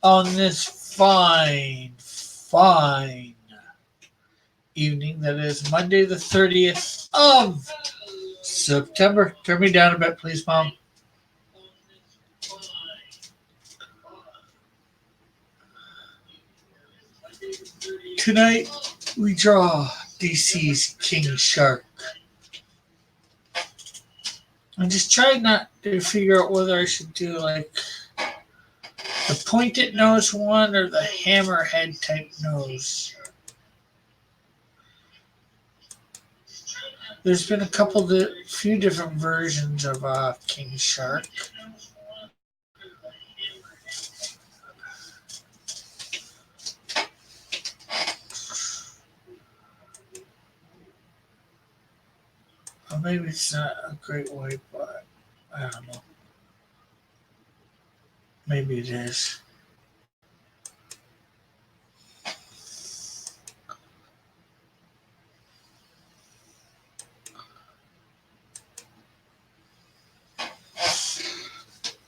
on this fine evening that is Monday the 30th of September. Turn me down a bit, please, Mom. Tonight we draw DC's King Shark. I'm just trying not to figure out whether I should do like the pointed nose one or the hammerhead type nose. There's been few different versions of King Shark. Well, maybe it's not a great way, but I don't know. Maybe it is.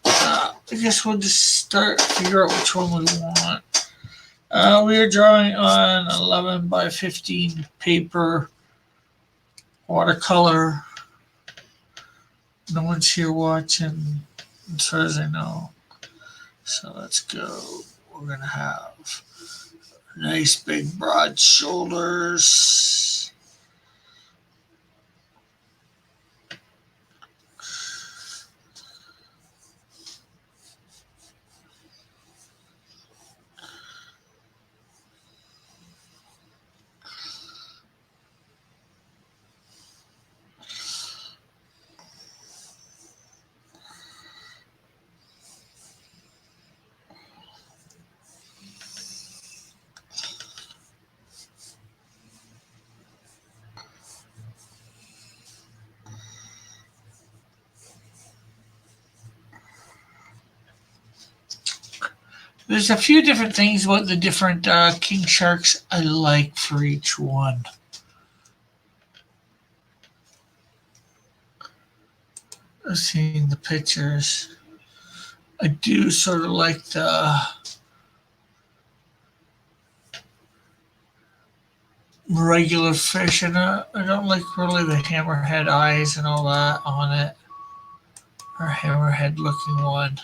I guess we'll just figure out which one we want. We are drawing on 11 by 15 paper, watercolor. No one's here watching, as far as I know. So let's go. We're going to have nice big broad shoulders. There's a few different things about the different king sharks I like for each one. Seeing the pictures, I do sort of like the regular fish, and I don't like really the hammerhead eyes and all that on it, or hammerhead looking one.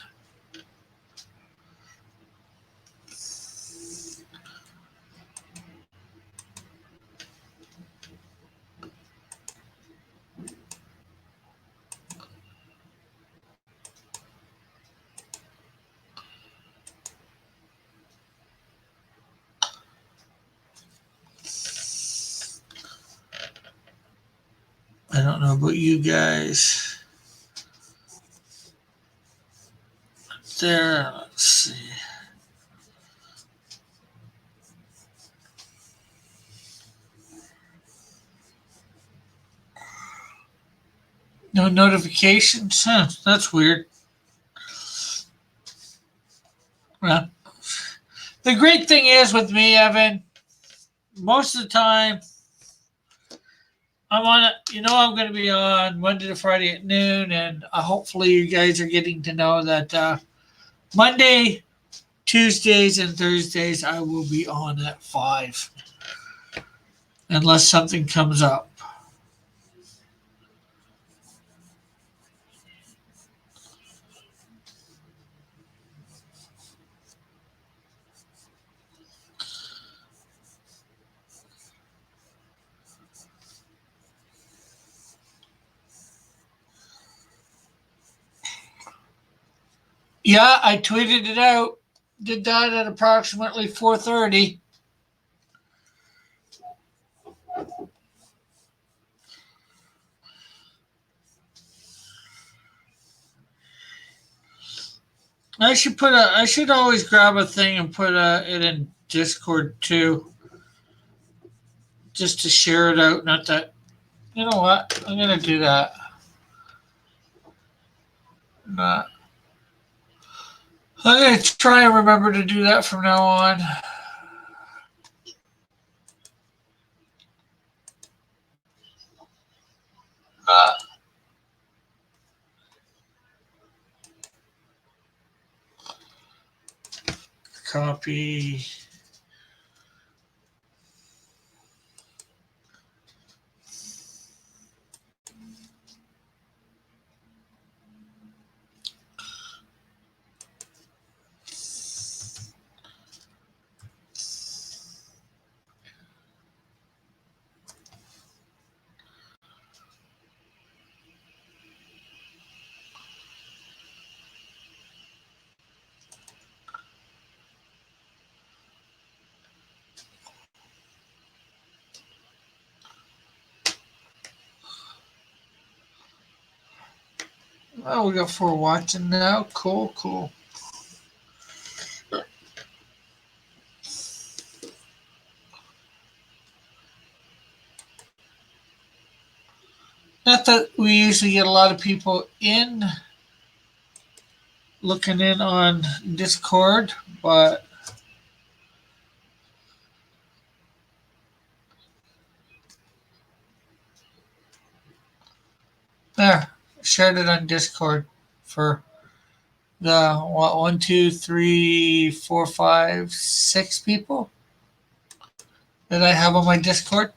I don't know about you guys. There, let's see. No notifications? Huh, that's weird. Well, the great thing is with me, Evan, most of the time, I'm on it. I'm going to be on Monday to Friday at noon, and hopefully you guys are getting to know that Monday, Tuesdays, and Thursdays I will be on at 5, unless something comes up. Yeah, I tweeted it out. Did that at approximately 4:30. I should always grab a thing and put it in Discord too, just to share it out. Not that, you know what? I'm gonna do that. Not. I'm gonna try and remember to do that from now on. copy. Oh, we got 4 watching now. Cool, cool. Not that we usually get a lot of people in looking in on Discord, but there, shared it on Discord for the what 1, 2, 3, 4, 5, 6 people that I have on my Discord.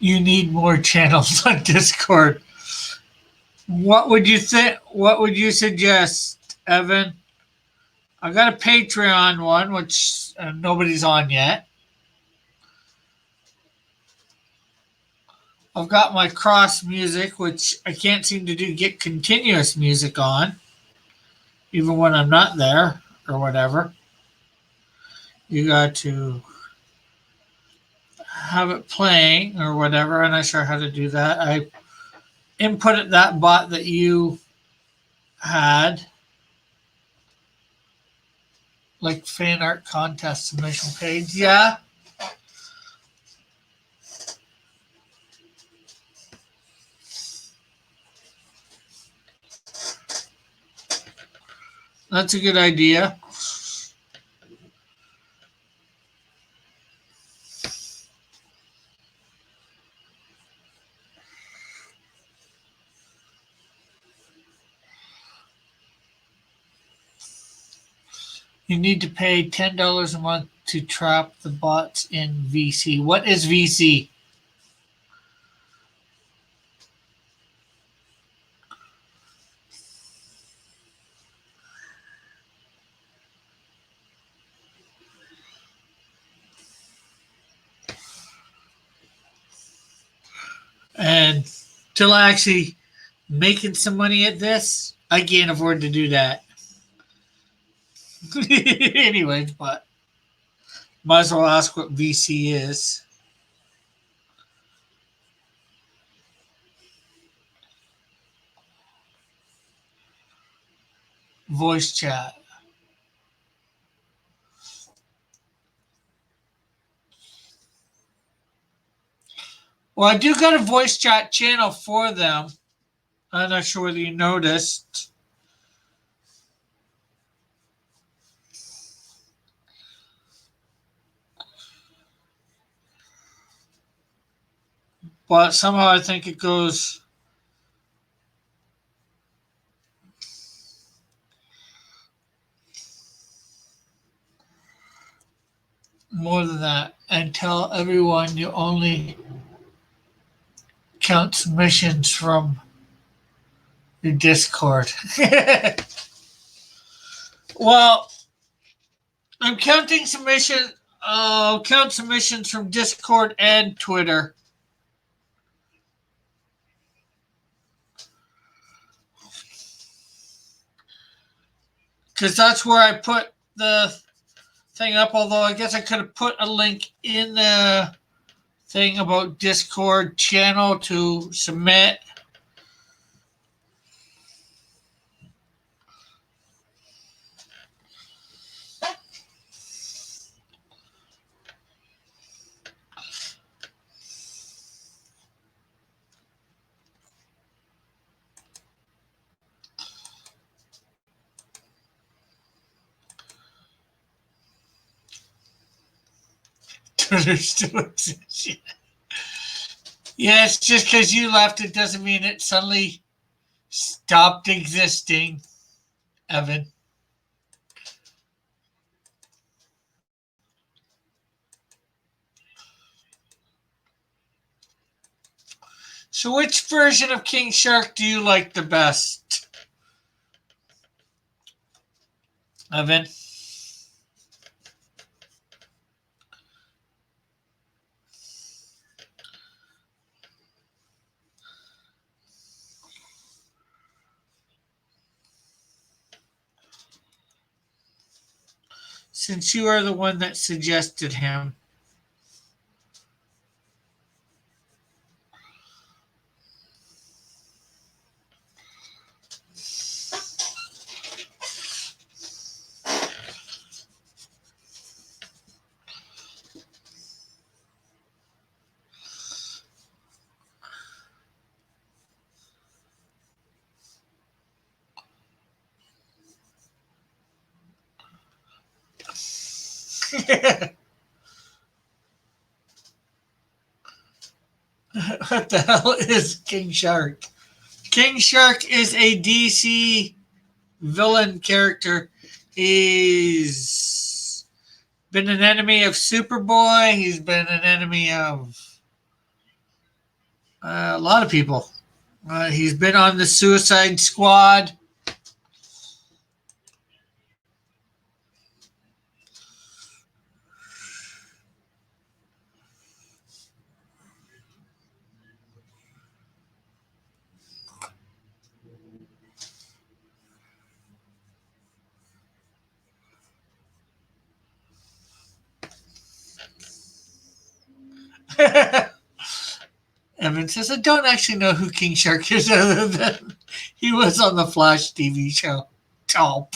You need more channels on Discord. What would you think? What would you suggest, Evan? I got a Patreon one, which nobody's on yet. I've got my cross music, which I can't seem to get continuous music on, even when I'm not there or whatever. You got to have it playing or whatever. I'm not sure how to do that. I inputted that bot that you had, like fan art contest submission page. Yeah. That's a good idea. You need to pay $10 a month to trap the bots in VC. What is VC? And till I actually making some money at this, I can't afford to do that. Anyways, but might as well ask what VC is. Voice chat. Well, I do got a voice chat channel for them. I'm not sure whether you noticed. But somehow I think it goes more than that. And tell everyone you only count submissions from your Discord. Well, I'm counting submissions. I'll count submissions from Discord and Twitter. Because that's where I put the thing up. Although I guess I could have put a link in the thing about Discord channel to submit. Twitter still exists. Yes, just because you left, it doesn't mean it suddenly stopped existing, Evan. So, which version of King Shark do you like the best, Evan? Since you are the one that suggested him. What the hell is King Shark? King Shark is a DC villain character. He's been an enemy of Superboy. He's been an enemy of a lot of people. He's been on the Suicide Squad. Evan says, I don't actually know who King Shark is other than he was on the Flash TV show. Oh.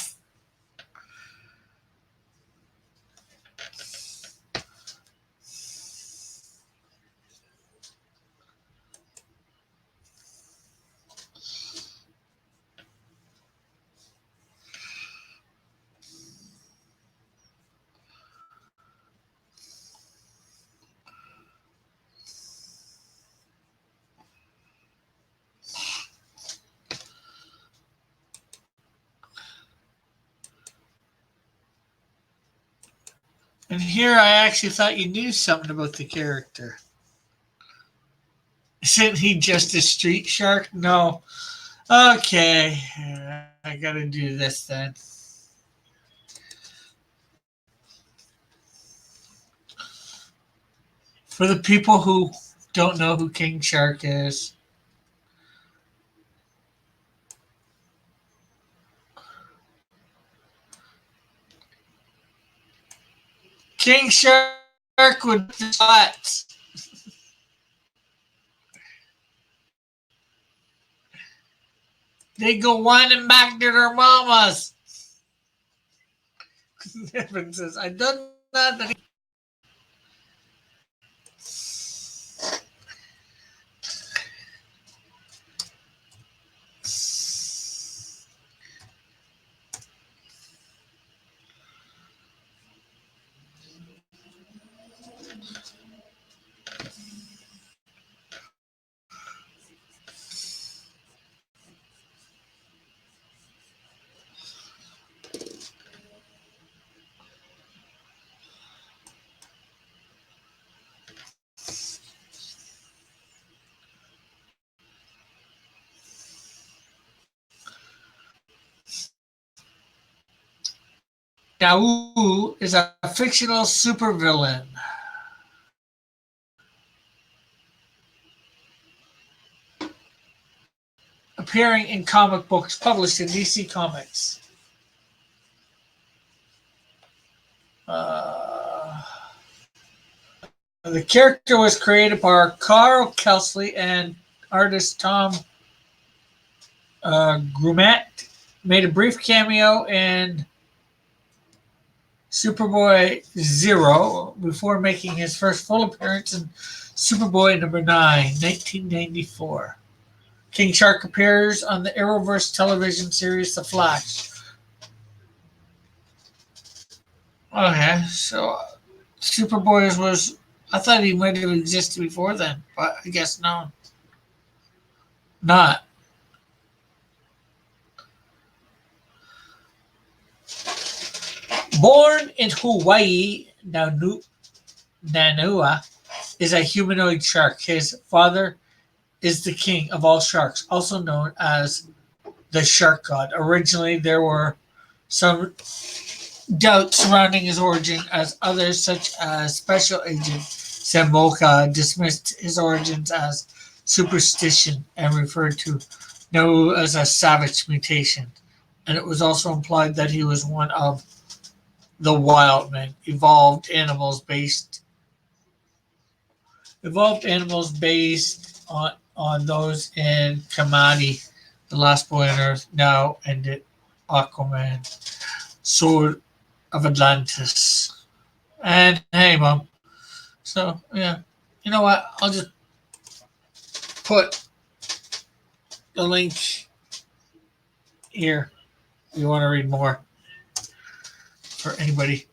And here I actually thought you knew something about the character. Isn't he just a street shark? No. Okay. I gotta do this then. For the people who don't know who King Shark is, King Shark would shots. They go whining back to their mamas. Evan says, I done that. Dawu is a fictional supervillain. Appearing in comic books published in DC Comics. The character was created by Carl Kelsley and artist Tom Grumet. Made a brief cameo in Superboy Zero before making his first full appearance in Superboy number 9, 1994. King Shark appears on the Arrowverse television series The Flash. Okay, so Superboy was I thought he might have existed before then, but I guess no, not. Born in Hawaii, Nanua is a humanoid shark. His father is the king of all sharks, also known as the shark god. Originally, there were some doubts surrounding his origin, as others, such as Special Agent Samoka, dismissed his origins as superstition and referred to No as a savage mutation. And it was also implied that he was one of the Wildmen, evolved animals based on those in Kamadi, The Last Boy on Earth, now ended Aquaman, Sword of Atlantis. And hey, Mom. So, yeah. You know what? I'll just put the link here if you want to read more for anybody.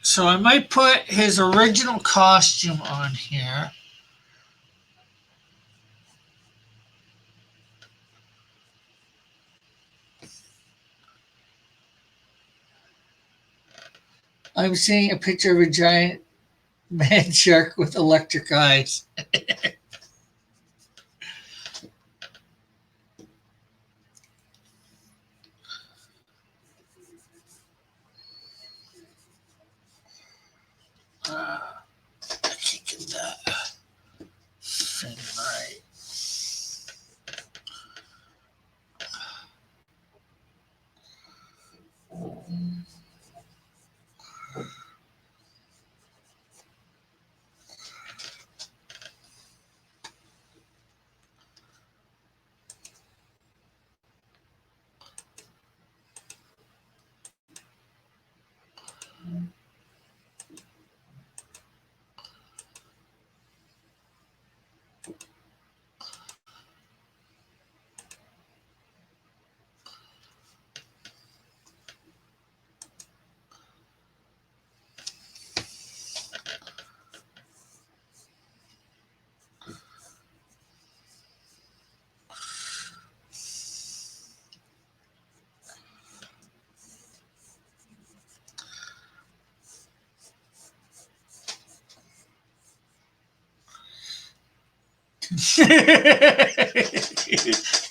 So I might put his original costume on here. I'm seeing a picture of a giant man shark with electric eyes. I can't get that thing right.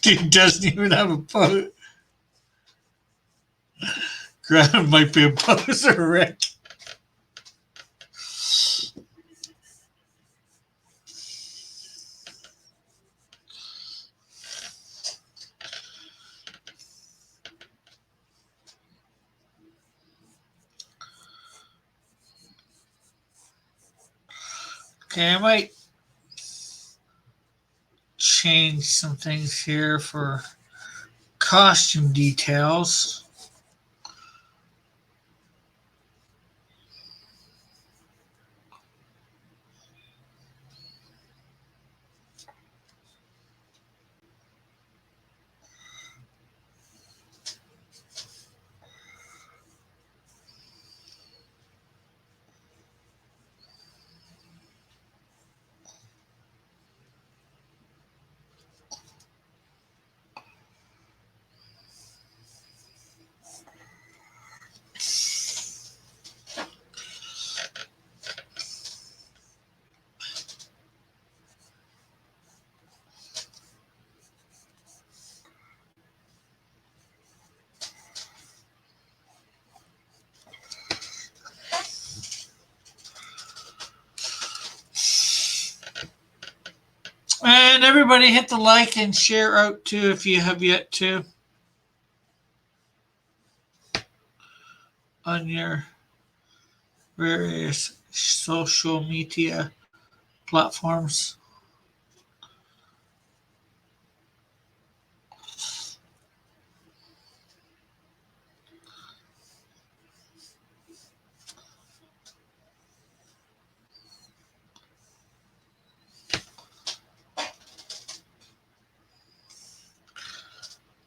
Dude doesn't even have a boat. Graham might be a poser, Rick. Okay, I might change some things here for costume details. And everybody hit the like and share out too if you have yet to on your various social media platforms.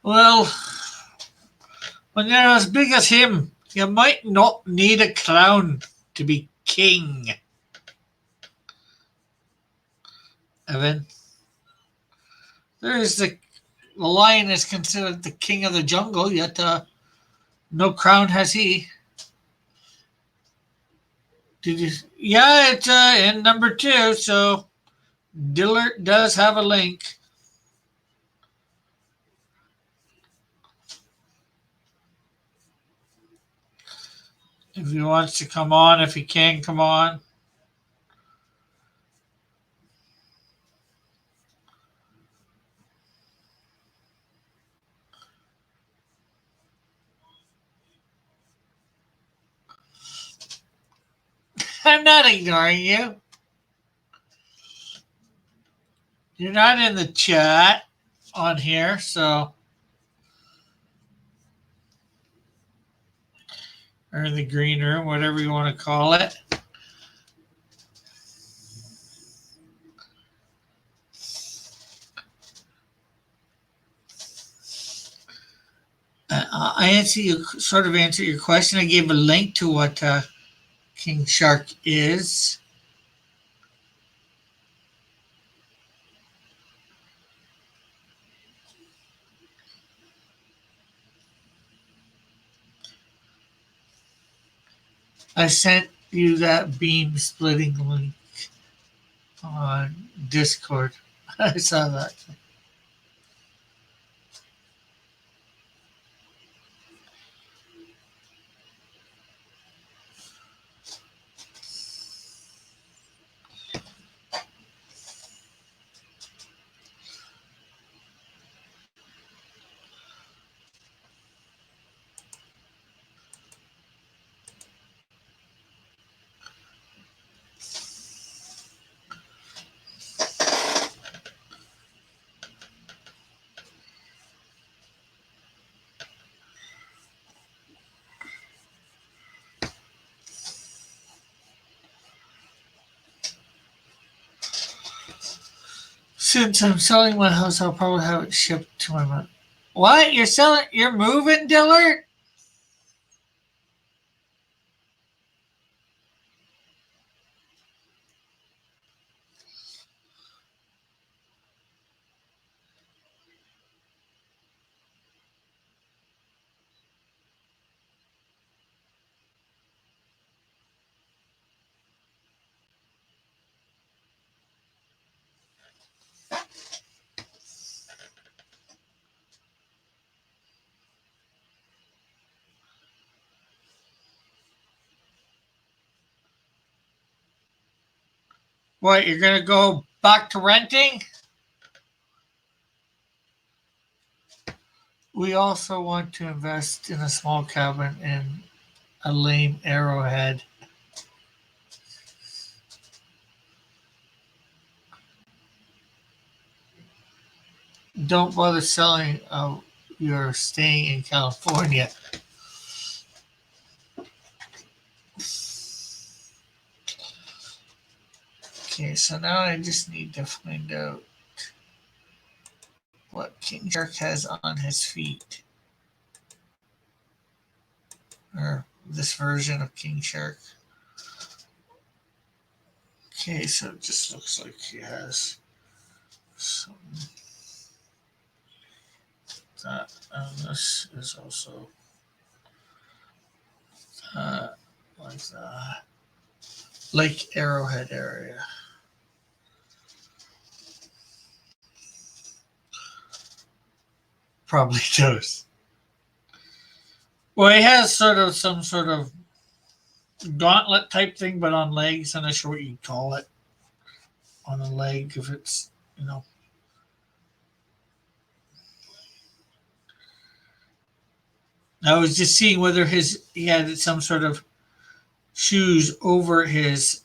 Well, when you're as big as him, you might not need a crown to be king, Evan. There's the lion is considered the king of the jungle, yet no crown has he. Did you? Yeah, it's in number two. So Dillard does have a link. If he wants to come on, if he can come on. I'm not ignoring you. You're not in the chat on here, so or in the green room, whatever you want to call it. Sort of answer your question. I gave a link to what King Shark is. I sent you that beam splitting link on Discord. I saw that. Since I'm selling my house, I'll probably have it shipped to my mom. What? You're selling? You're moving, Dillard? What? You're gonna go back to renting? We also want to invest in a small cabin in a lame arrowhead. Don't bother selling. You're staying in California. Okay, so now I just need to find out what King Shark has on his feet. Or this version of King Shark. Okay, so it just looks like he has some that, and this is also like the Lake Arrowhead area. Probably does. Well, he has sort of some sort of gauntlet type thing, but on legs. I'm not sure what you'd call it on a leg if it's, you know. I was just seeing whether he had some sort of shoes over his,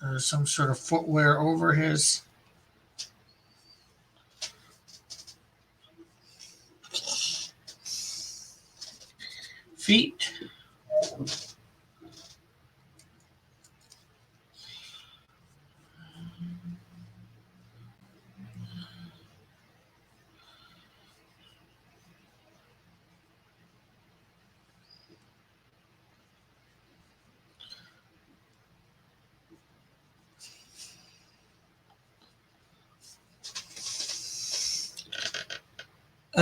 or some sort of footwear over his feet.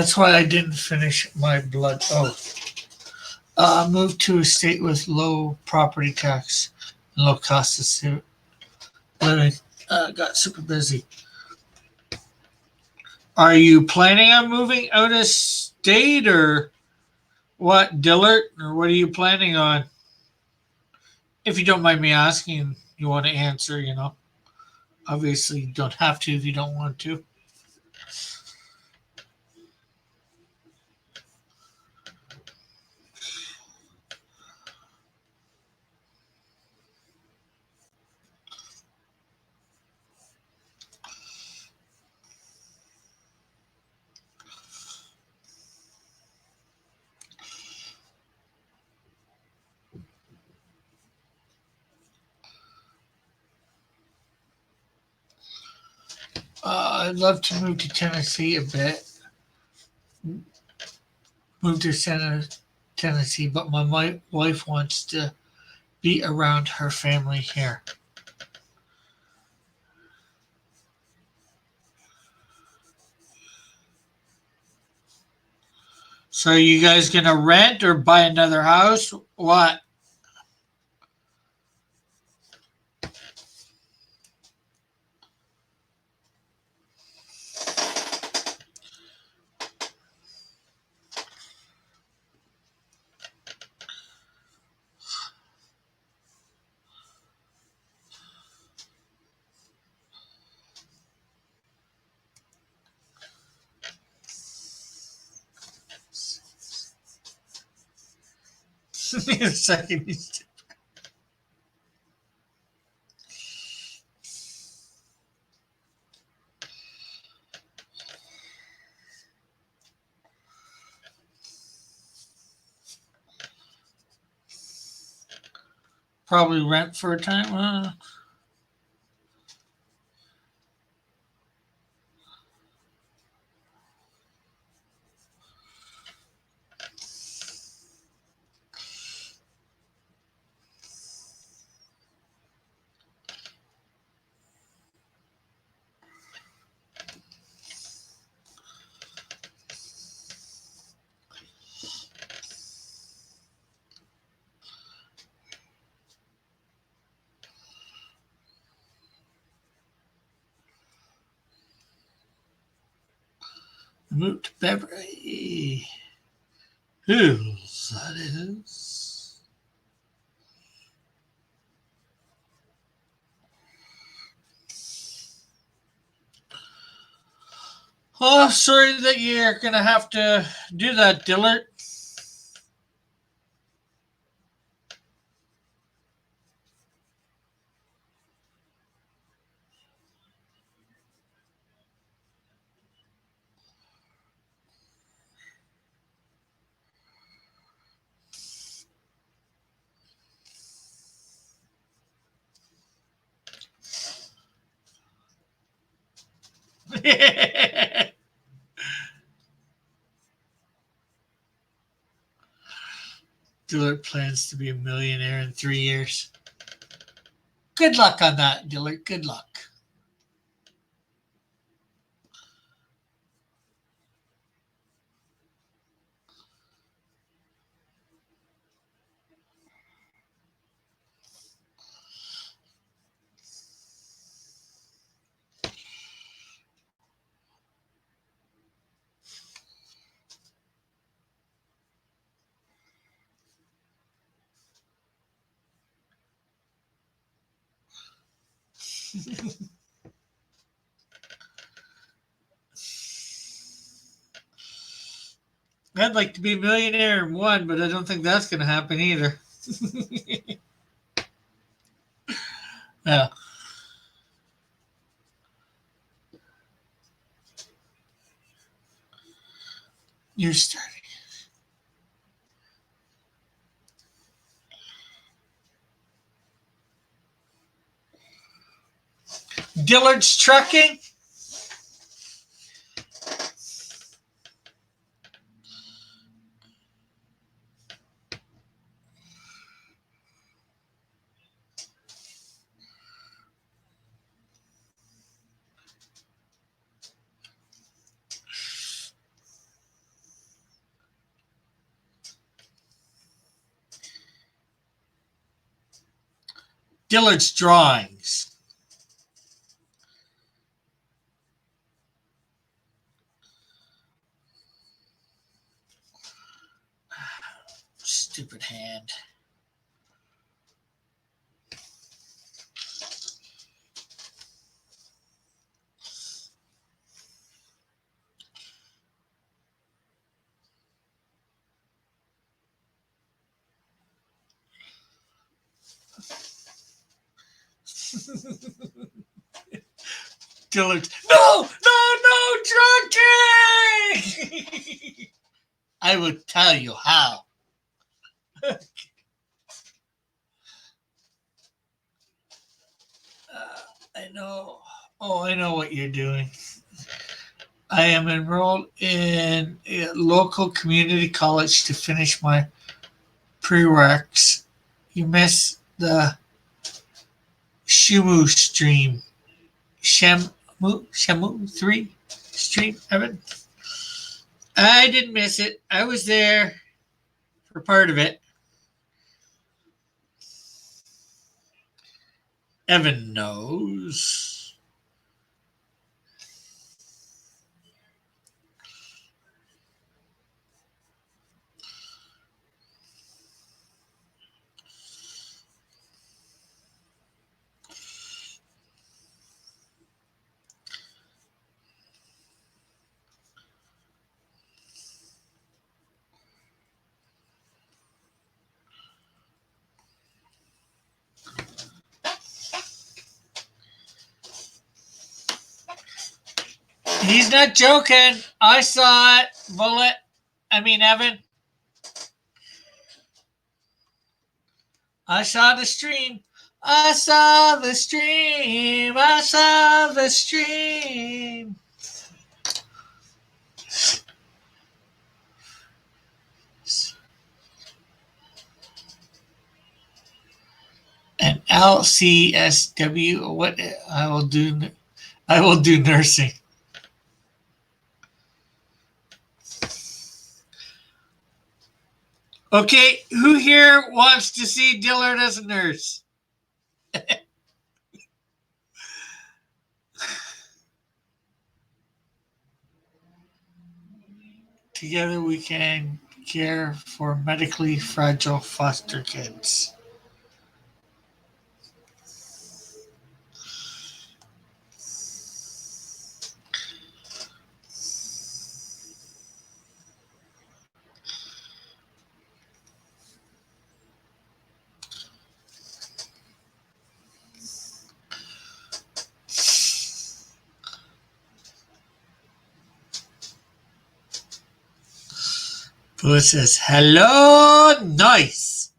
That's why I didn't finish my blood oath. Moved to a state with low property tax and low cost of living. Got super busy. Are you planning on moving out of state or what, Dillard? Or what are you planning on? If you don't mind me asking, you want to answer, you know. Obviously, you don't have to if you don't want to. I'd love to move to Tennessee a bit. Move to Tennessee, but my wife wants to be around her family here. So, are you guys gonna rent or buy another house? What? Need a second. Probably rent for a time. Move to Beverly Hills, that is. Oh, sorry that you're gonna have to do that, Dillard. Dillard plans to be a millionaire in 3 years. Good luck on that, Dillard. Good luck. I'd like to be a millionaire in one, but I don't think that's going to happen either. Yeah, you're starting. Dillard's Trucking. Dillard's drawings. Stupid hand. Dillard's. No, drunkie! I would tell you how. I know. Oh, I know what you're doing. I am enrolled in a local community college to finish my prereqs. You missed the Shamu stream. Shamu 3 stream, Evan? I didn't miss it. I was there for part of it. Evan knows. He's not joking. I saw it. Evan. I saw the stream. I saw the stream. I saw the stream. And LCSW. What I will do nursing. Okay, who here wants to see Dillard as a nurse? Together we can care for medically fragile foster kids. Who says, hello, nice.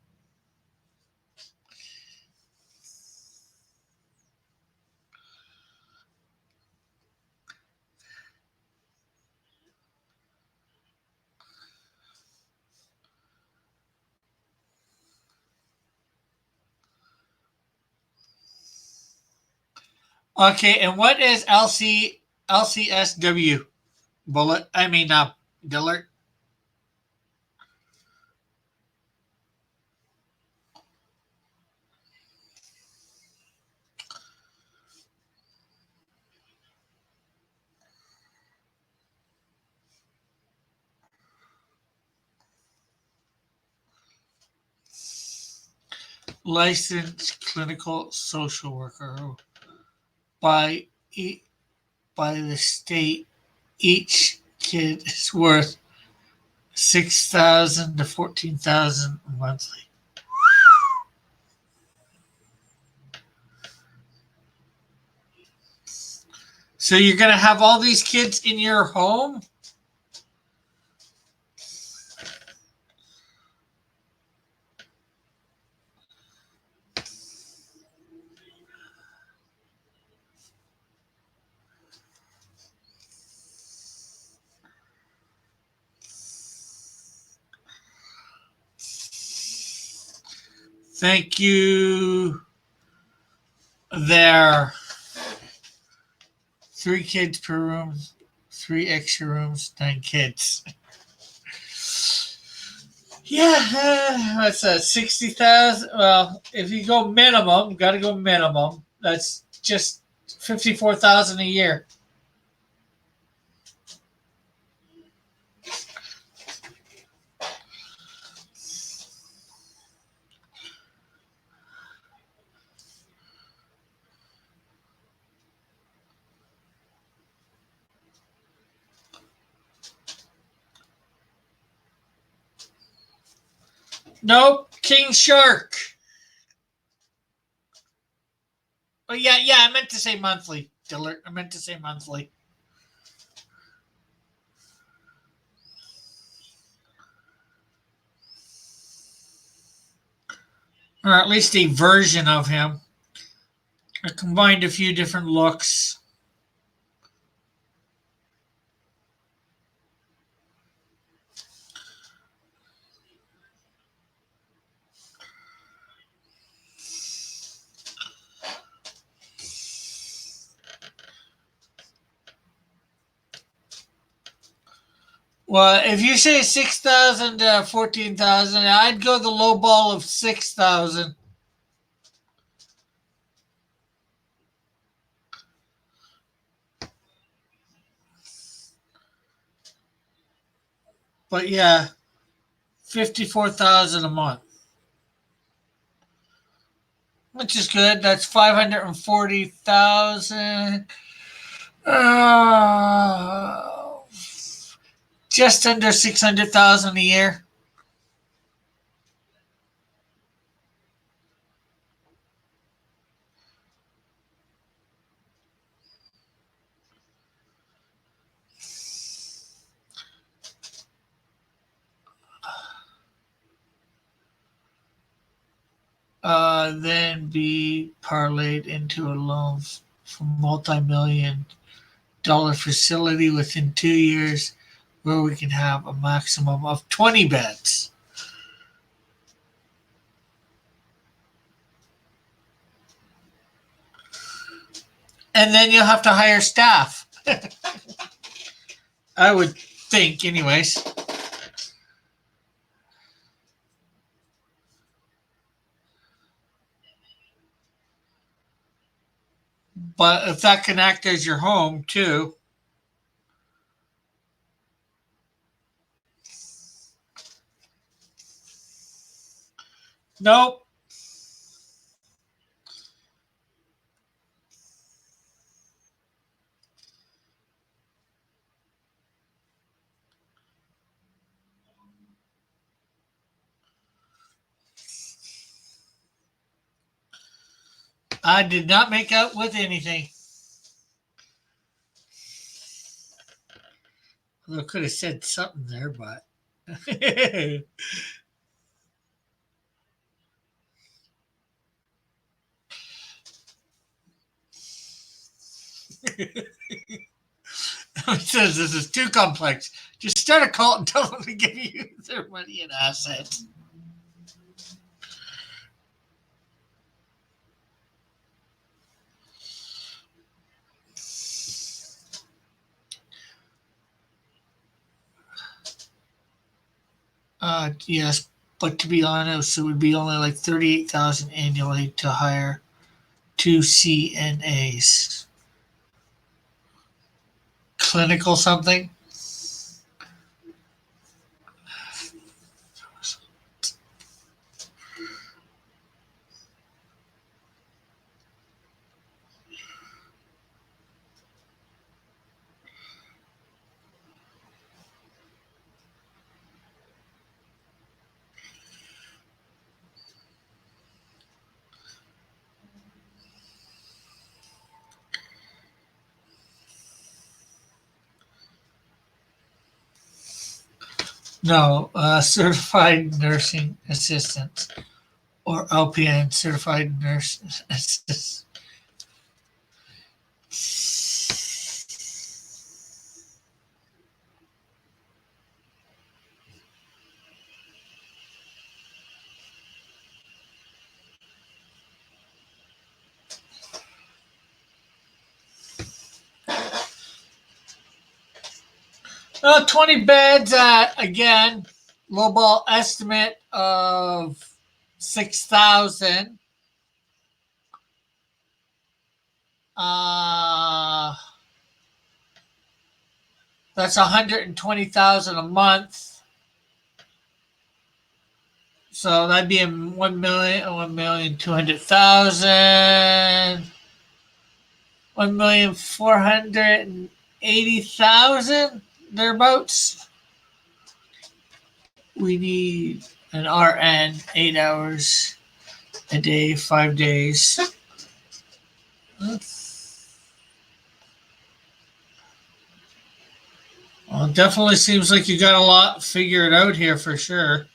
Okay, and what is LCSW? Dillard. Licensed clinical social worker by the state. Each kid is worth $6,000 to $14,000 monthly. So you're gonna have all these kids in your home? Thank you. There. 3 kids per room, 3 extra rooms, 9 kids. Yeah, that's a 60,000. Well, if you go minimum, got to go minimum. That's just 54,000 a year. Nope, King Shark. Oh yeah, I meant to say monthly. Diller, I meant to say monthly, or at least a version of him. I combined a few different looks. Well, if you say 6,000 to 14,000, I'd go the low ball of 6,000. But yeah, 54,000 a month, which is good. That's 540,000. Uh, just under 600,000 a year. Then be parlayed into a loan from multi-million dollar facility within 2 years where we can have a maximum of 20 beds. And then you'll have to hire staff. I would think, anyways. But if that can act as your home too, nope. I did not make out with anything. Although I could have said something there, but it says this is too complex. Just start a cult and tell them to give you their money and assets. Yes, but to be honest, it would be only like 38,000 annually to hire two CNAs. Clinical something. No, certified nursing assistant or LPN, certified nurse assistant. Well, 20 beds, again, lowball estimate of 6,000. That's 120,000 a month. So that'd be 1,200,000, 1,480,000 thereabouts. We need an RN 8 hours a day, 5 days. Well, it definitely seems like you got a lot figured out here for sure.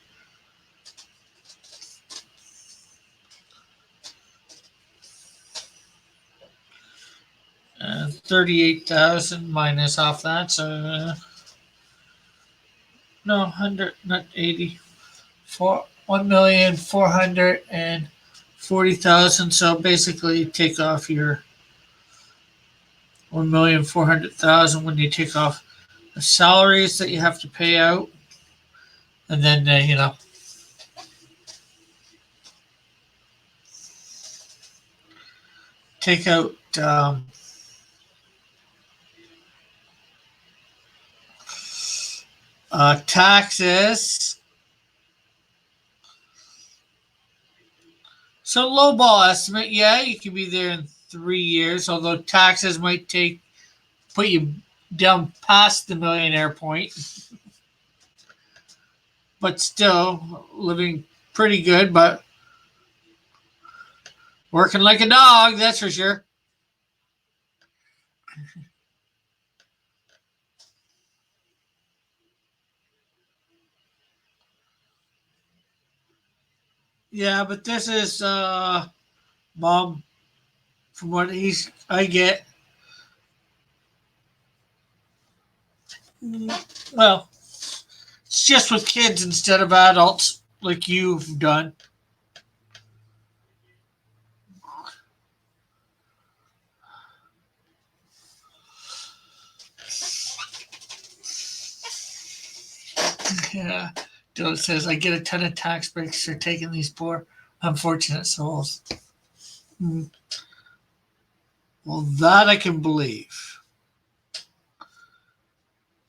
38,000 minus off that, so no, 100, not 80. 1,440,000. So basically, take off your 1,400,000 when you take off the salaries that you have to pay out, and then take out taxes. So lowball estimate, yeah, you could be there in 3 years, although taxes might put you down past the millionaire point. But still living pretty good, but working like a dog, that's for sure. Yeah, but this is mom, from what I get. Well, it's just with kids instead of adults like you've done. Yeah. Dylan says, I get a ton of tax breaks for taking these poor, unfortunate souls. Well, that I can believe.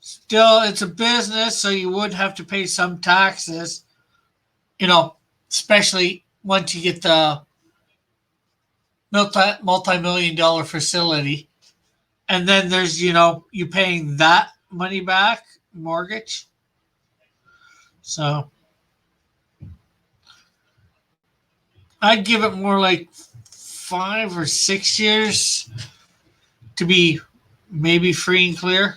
Still, it's a business, so you would have to pay some taxes, especially once you get the multi-million dollar facility. And then there's, you paying that money back, mortgage. So I'd give it more like 5 or 6 years to be maybe free and clear.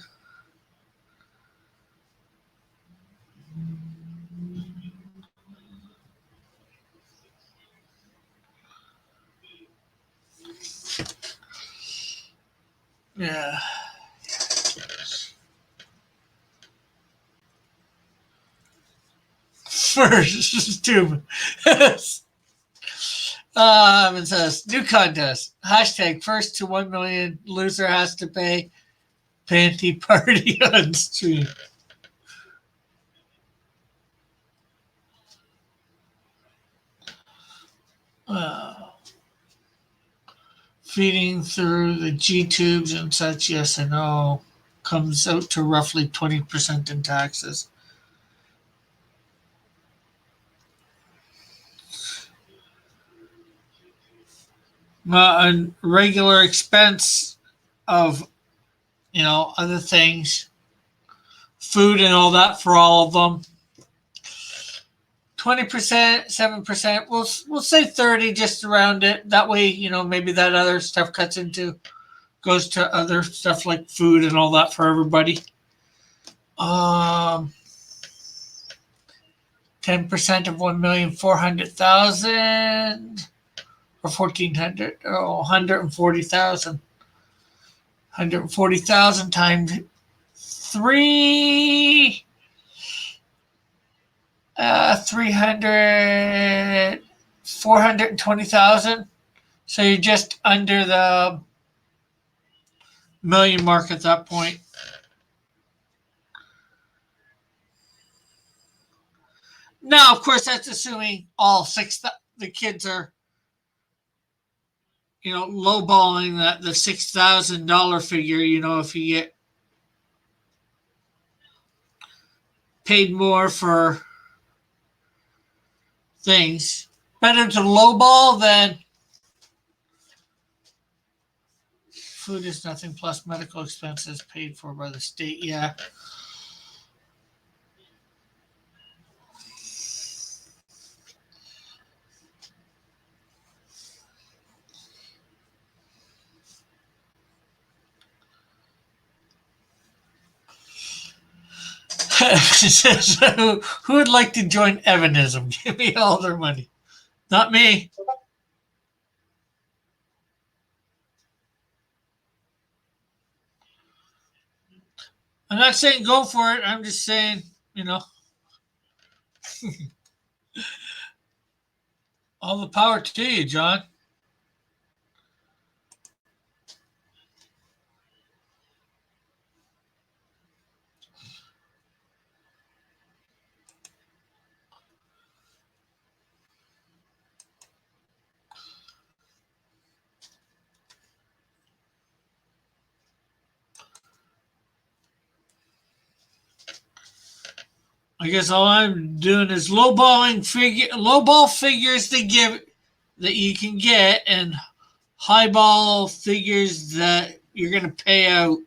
Yeah. First tube. It says new contest. Hashtag first to 1 million. Loser has to pay panty party on stream. Feeding through the G tubes and such, yes and no, comes out to roughly 20% in taxes. A regular expense of, other things, food and all that for all of them. 20%, 7%. We'll say 30 just around it. That way, maybe that other stuff goes to other stuff like food and all that for everybody. 10% of 1,400,000 or 1,400. 140,000. 140,000 times 3. 300, 420,000. So you're just under the million mark at that point. Now, of course, that's assuming all the kids are, lowballing that the $6,000 figure. If you get paid more for things, better to lowball than food is nothing plus medical expenses paid for by the state. Yeah. Who would like to join Evanism? Give me all their money. Not me. I'm not saying go for it. I'm just saying, all the power to you, John. I guess all I'm doing is lowball figures that you can get, and highball figures that you're going to pay out.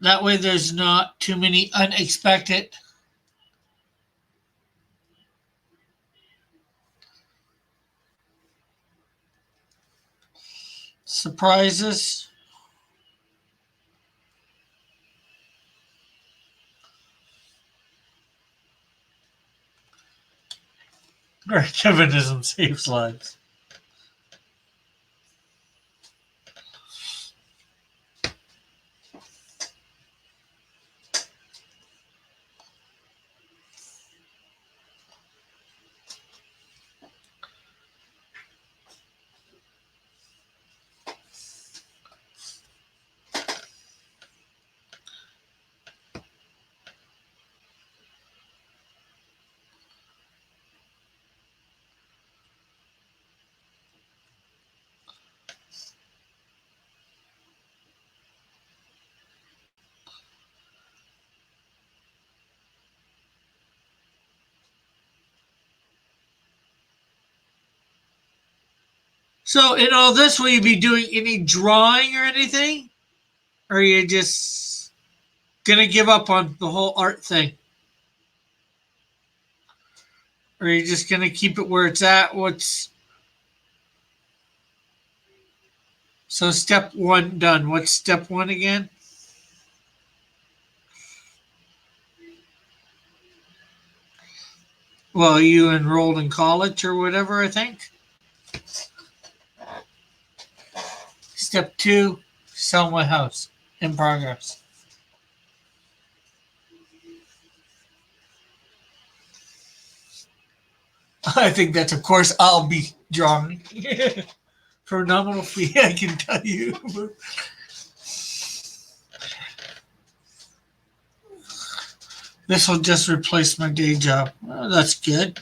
That way, there's not too many unexpected surprises. Activism saves lives. So, in all this, will you be doing any drawing or anything? Or are you just going to give up on the whole art thing? Or are you just going to keep it where it's at? So, step one done. What's step one again? Well, you enrolled in college or whatever, I think. Step two, sell my house. In progress. I think that's, of course, I'll be drawing. For a nominal fee, I can tell you. This will just replace my day job. Well, that's good.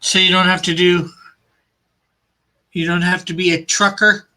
So you don't have to be a trucker.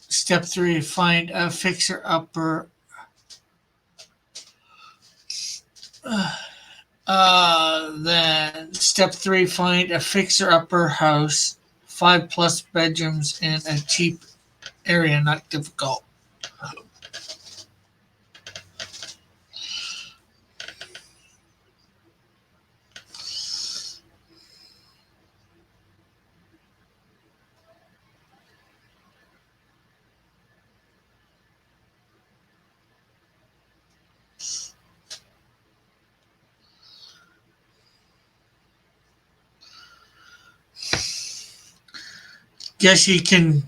Step three, find a fixer upper. Then step three, find a fixer upper house, 5+ bedrooms, and a cheap area, not difficult. Guess you can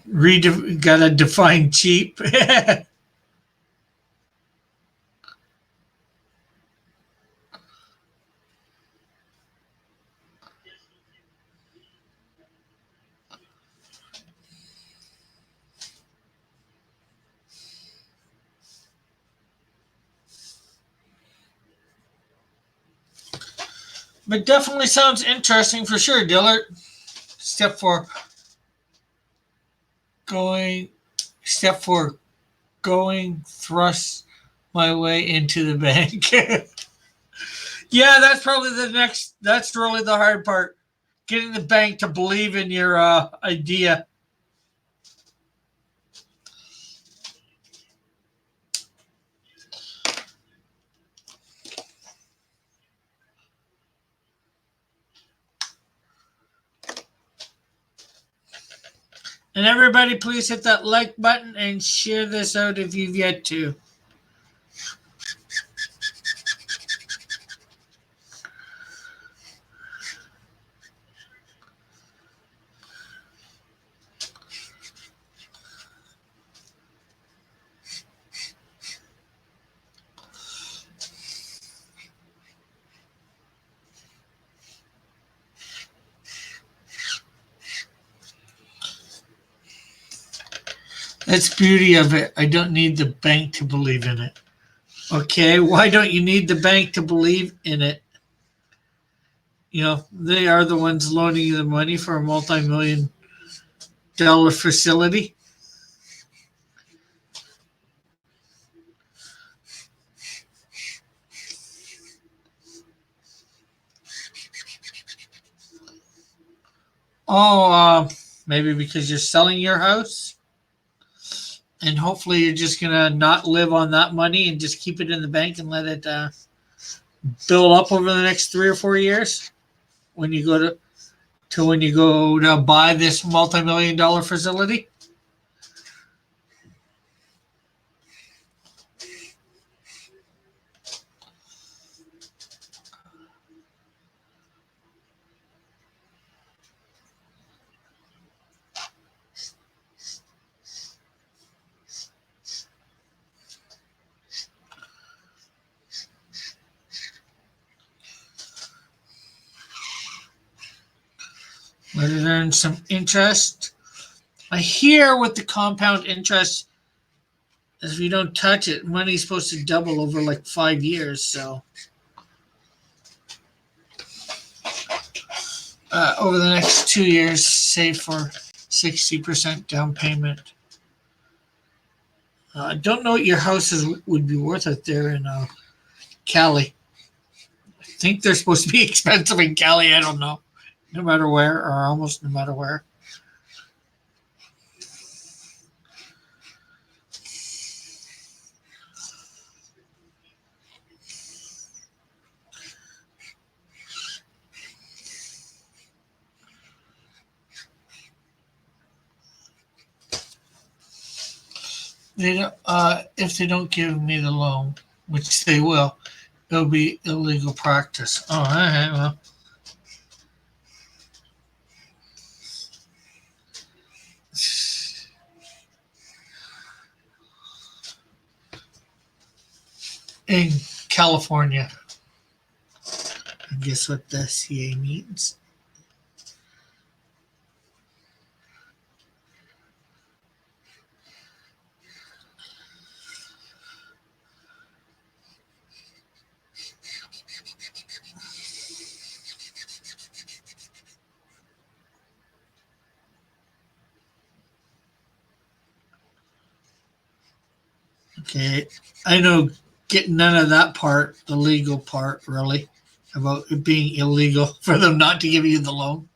gotta define cheap. But definitely sounds interesting for sure, Dillard. Step four, going. Step four, going thrust my way into the bank. Yeah, that's probably the next. That's really the hard part. Getting the bank to believe in your idea. And everybody, please hit that like button and share this out if you've yet to. That's the beauty of it. I don't need the bank to believe in it. Okay, why don't you need the bank to believe in it? You know, they are the ones loaning you the money for a multi-million-dollar facility. Oh, maybe because you're selling your house, and hopefully you're just gonna not live on that money and just keep it in the bank and let it build up over the next 3 or 4 years when you go to when you go to buy this multi-million-dollar facility. Let it earn some interest. I hear with the compound interest, if you don't touch it, money's supposed to double over like 5 years. So over the next 2 years, save for 60% down payment. I don't know what your houses would be worth out there in Cali. I think they're supposed to be expensive in Cali. I don't know. No matter where, or almost no matter where. They don't, if they don't give me the loan, which they will, it'll be illegal practice. Oh, all right, well. In California. I guess what the CA means. Okay, I know getting none of that part, the legal part, really, about it being illegal for them not to give you the loan.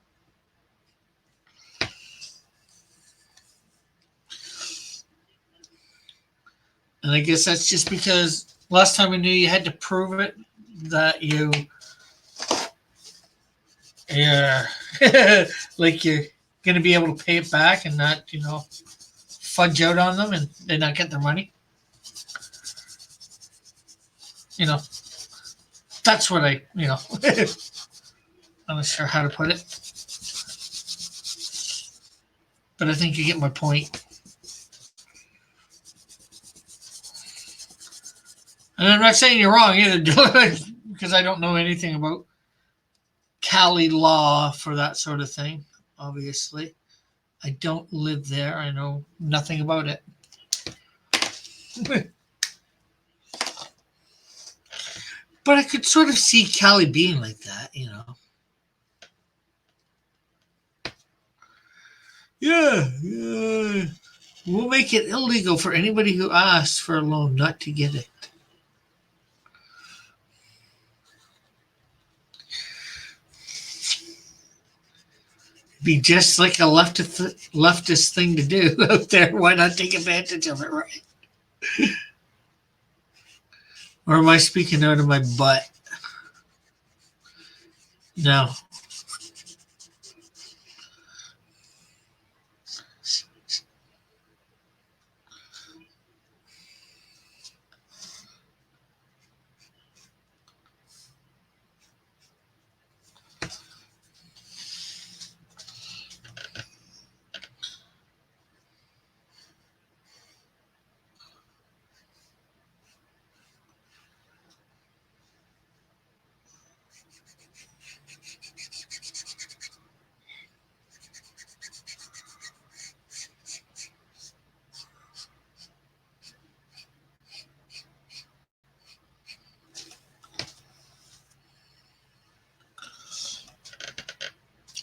And I guess that's just because last time I knew you had to prove it that yeah, like you're gonna be able to pay it back and not, fudge out on them and they not get their money. You know, that's what I'm not sure how to put it, but I think you get my point. And I'm not saying you're wrong either, because I don't know anything about Cali law for that sort of thing, obviously. I don't live there. I know nothing about it. But I could sort of see Cali being like that. Yeah, yeah. We'll make it illegal for anybody who asks for a loan not to get it. Be just like a leftist thing to do out there. Why not take advantage of it, right? Or am I speaking out of my butt? No.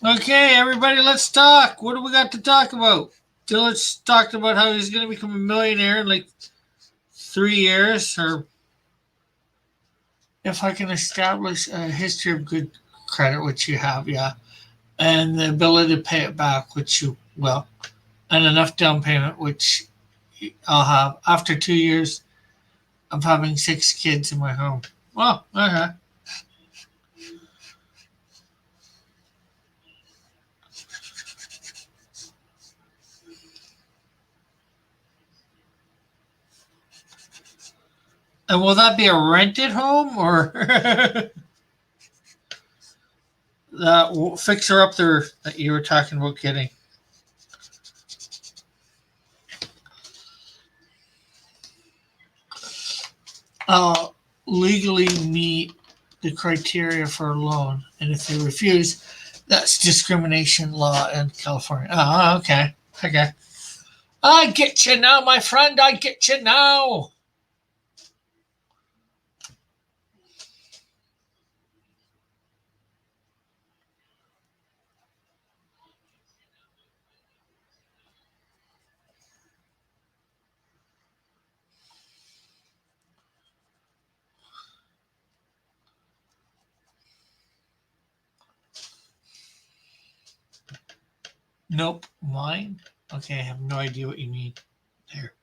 Okay, everybody, let's talk. What do we got to talk about? Dillich talked about how he's going to become a millionaire in like 3 years, or if I can establish a history of good credit, which you have, yeah, and the ability to pay it back, which you will, and enough down payment, which I'll have after 2 years of having 6 kids in my home. Well, okay. And will that be a rented home or that fixer up there that you were talking about getting? Legally meet the criteria for a loan, and if they refuse, that's discrimination law in California. Oh, okay, okay. I get you now, my friend. I get you now. Nope, mine. Okay, I have no idea what you mean there.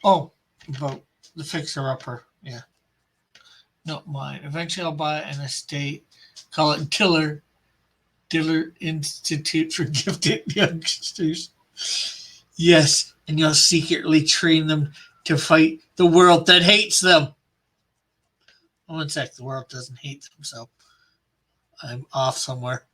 Oh, about the fixer upper. Yeah, not mine. Eventually, I'll buy an estate. Call it Diller Institute for Gifted Youngsters. Yes, and you'll secretly train them to fight the world that hates them. Well, in fact, the world doesn't hate them, so I'm off somewhere.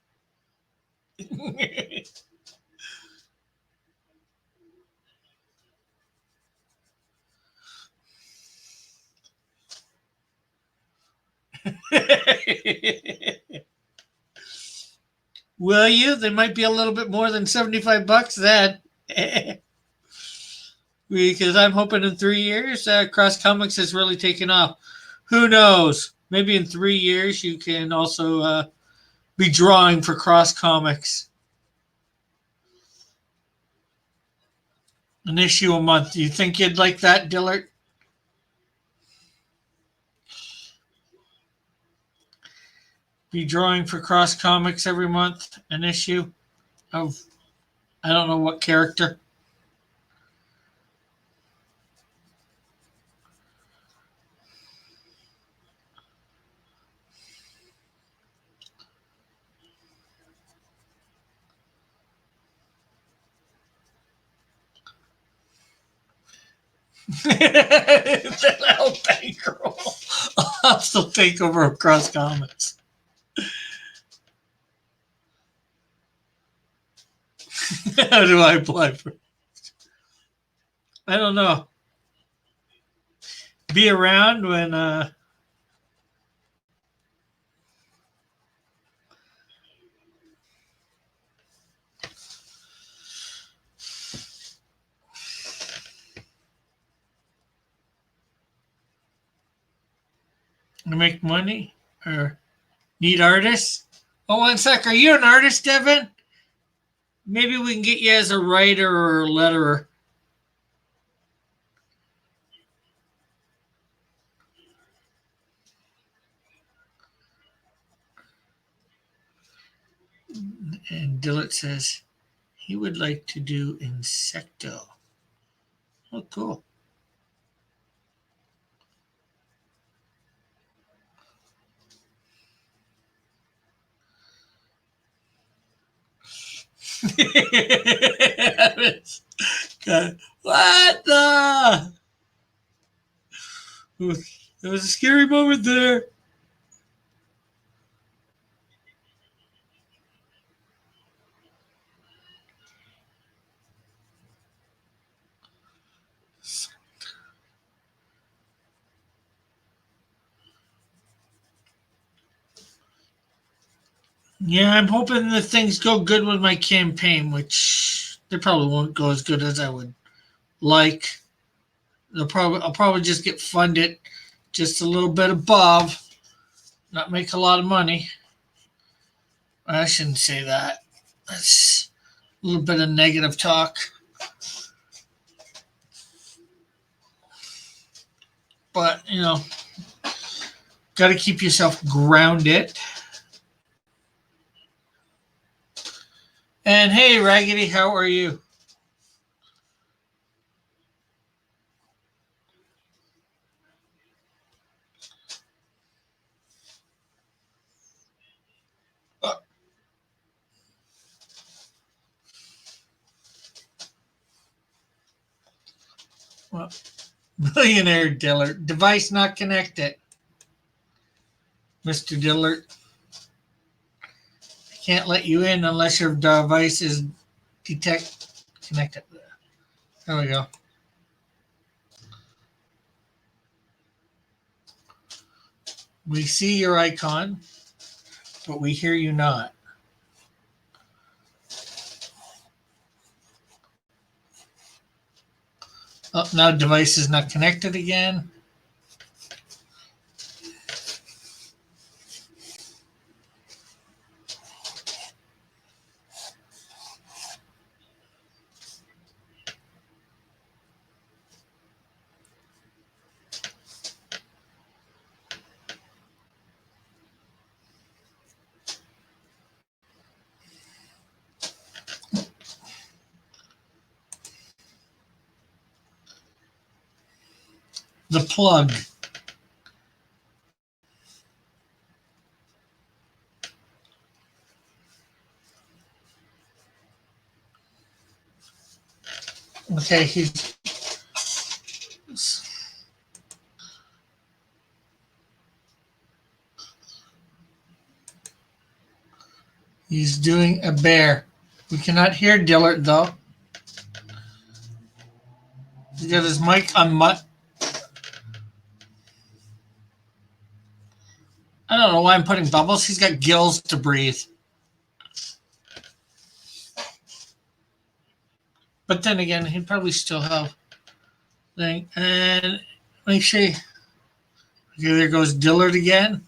Will you? They might be a little bit more than $75 then. Because I'm hoping in 3 years, Cross Comics has really taken off. Who knows? Maybe in 3 years, you can also be drawing for Cross Comics. An issue a month. Do you think you'd like that, Dillard? Be drawing for Cross Comics every month, an issue? of I don't know what character. Then I'll bankroll. I'll still take over across comments. How do I apply for? I don't know. Be around when I make money or need artists. Oh, one sec. Are you an artist, Devin? Maybe we can get you as a writer or a letterer. And Dillett says he would like to do Insecto. Oh, cool. God, what the? There was a scary moment there. Yeah, I'm hoping that things go good with my campaign, which they probably won't go as good as I would like. I'll probably just get funded just a little bit above, not make a lot of money. I shouldn't say that. That's a little bit of negative talk. But, got to keep yourself grounded. And hey, Raggedy, how are you? Well, millionaire Dillard. Device not connected. Mr. Dillard. I can't let you in unless your device is connected. There we go. We see your icon, but we hear you not. Oh, now device is not connected again. The plug. Okay, he's doing a bear. We cannot hear Dillard though. He's got his mic on mute. I don't know why I'm putting bubbles. He's got gills to breathe. But then again, he'd probably still have thing. And let me see. Okay, there goes Dillard again.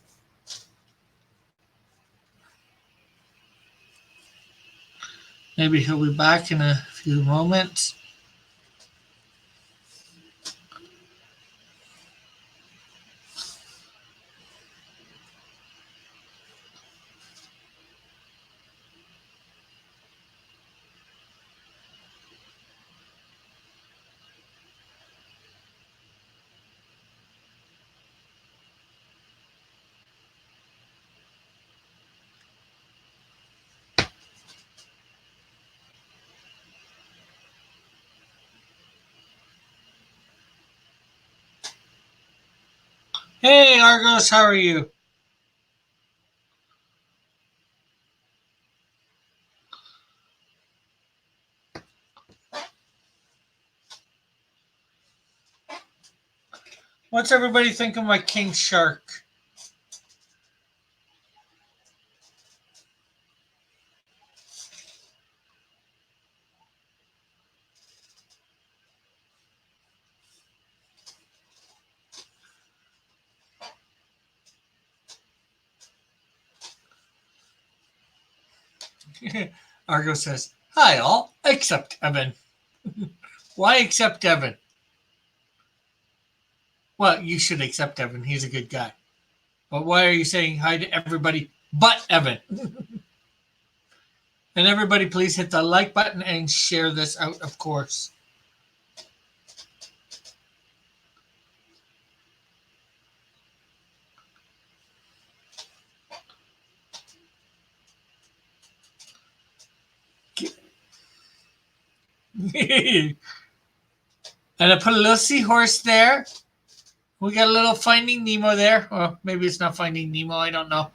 Maybe he'll be back in a few moments. Hey, Argos, how are you? What's everybody think of my king shark? Argo says, hi all, except Evan. Why except Evan? Well, you should accept Evan. He's a good guy. But why are you saying hi to everybody but Evan? And everybody, please hit the like button and share this out, of course. And I put a little seahorse there. We got a little Finding Nemo there. Or maybe it's not Finding Nemo. I don't know.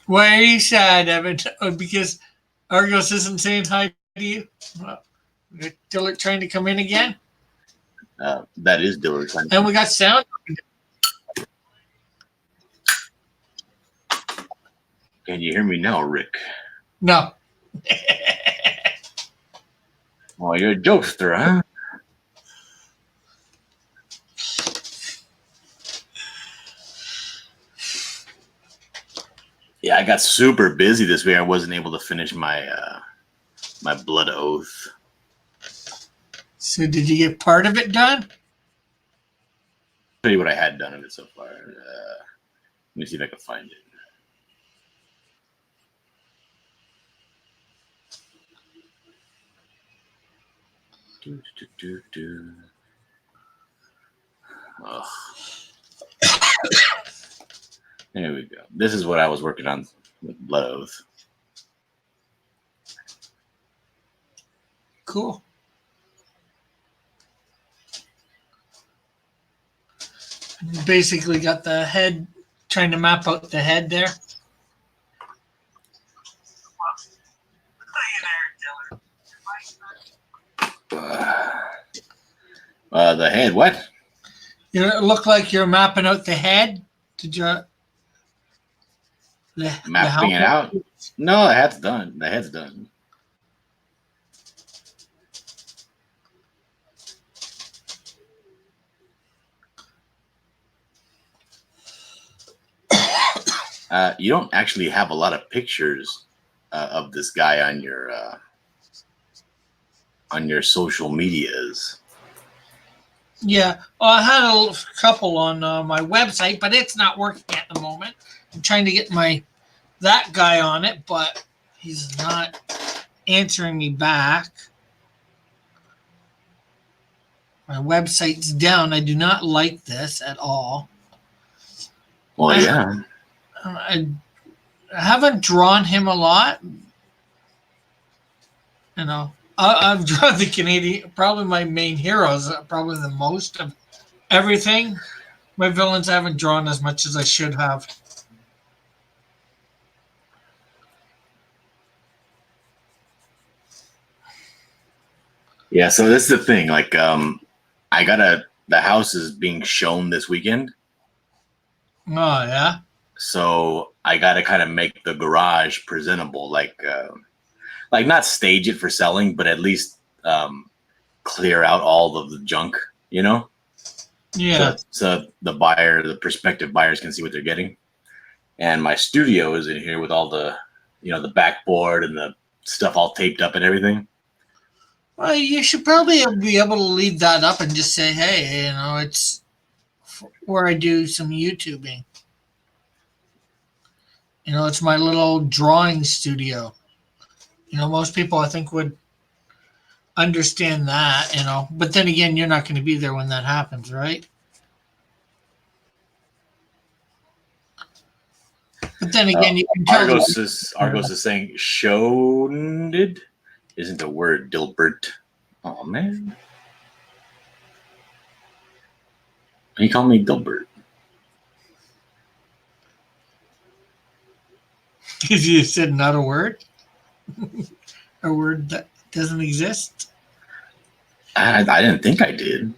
Why are you sad, Evan? Oh, because Argos isn't saying hi to you? Well, Dillard trying to come in again? That is Dillard. And we got sound. Can you hear me now, Rick? No. Oh, you're a jokester, huh? Yeah, I got super busy this week. I wasn't able to finish my my blood oath. So did you get part of it done? Tell you what I had done of it so far. Let me see if I can find it. Ugh. There we go. This is what I was working on with blood oath. Cool. You basically got the head, trying to map out the head there. The head, what? You know, it looked like you're mapping out the head. Did you? Mapping it out? No, the head's done. The head's done. You don't actually have a lot of pictures of this guy on your social medias. Yeah, well, I had a couple on my website, but it's not working at the moment. I'm trying to get that guy on it, but he's not answering me back. My website's down. I do not like this at all. Well, yeah. I haven't drawn him a lot. You know, I've drawn the Canadian, probably my main heroes, probably the most of everything. My villains I haven't drawn as much as I should have. Yeah, so this is the thing. Like, the house is being shown this weekend. Oh, yeah? So I gotta kind of make the garage presentable, like not stage it for selling, but at least clear out all of the junk, you know? Yeah. So the prospective buyers can see what they're getting. And my studio is in here with all the, the backboard and the stuff all taped up and everything. Well, you should probably be able to leave that up and just say, hey, it's where I do some YouTubing. It's my little drawing studio. Most people I think would understand that, but then again, you're not going to be there when that happens, right? But then again, you can tell. Argos is saying shoned isn't a word, Dilbert. Oh man. You call me Dilbert. Because you said not a word? A word that doesn't exist? I didn't think I did.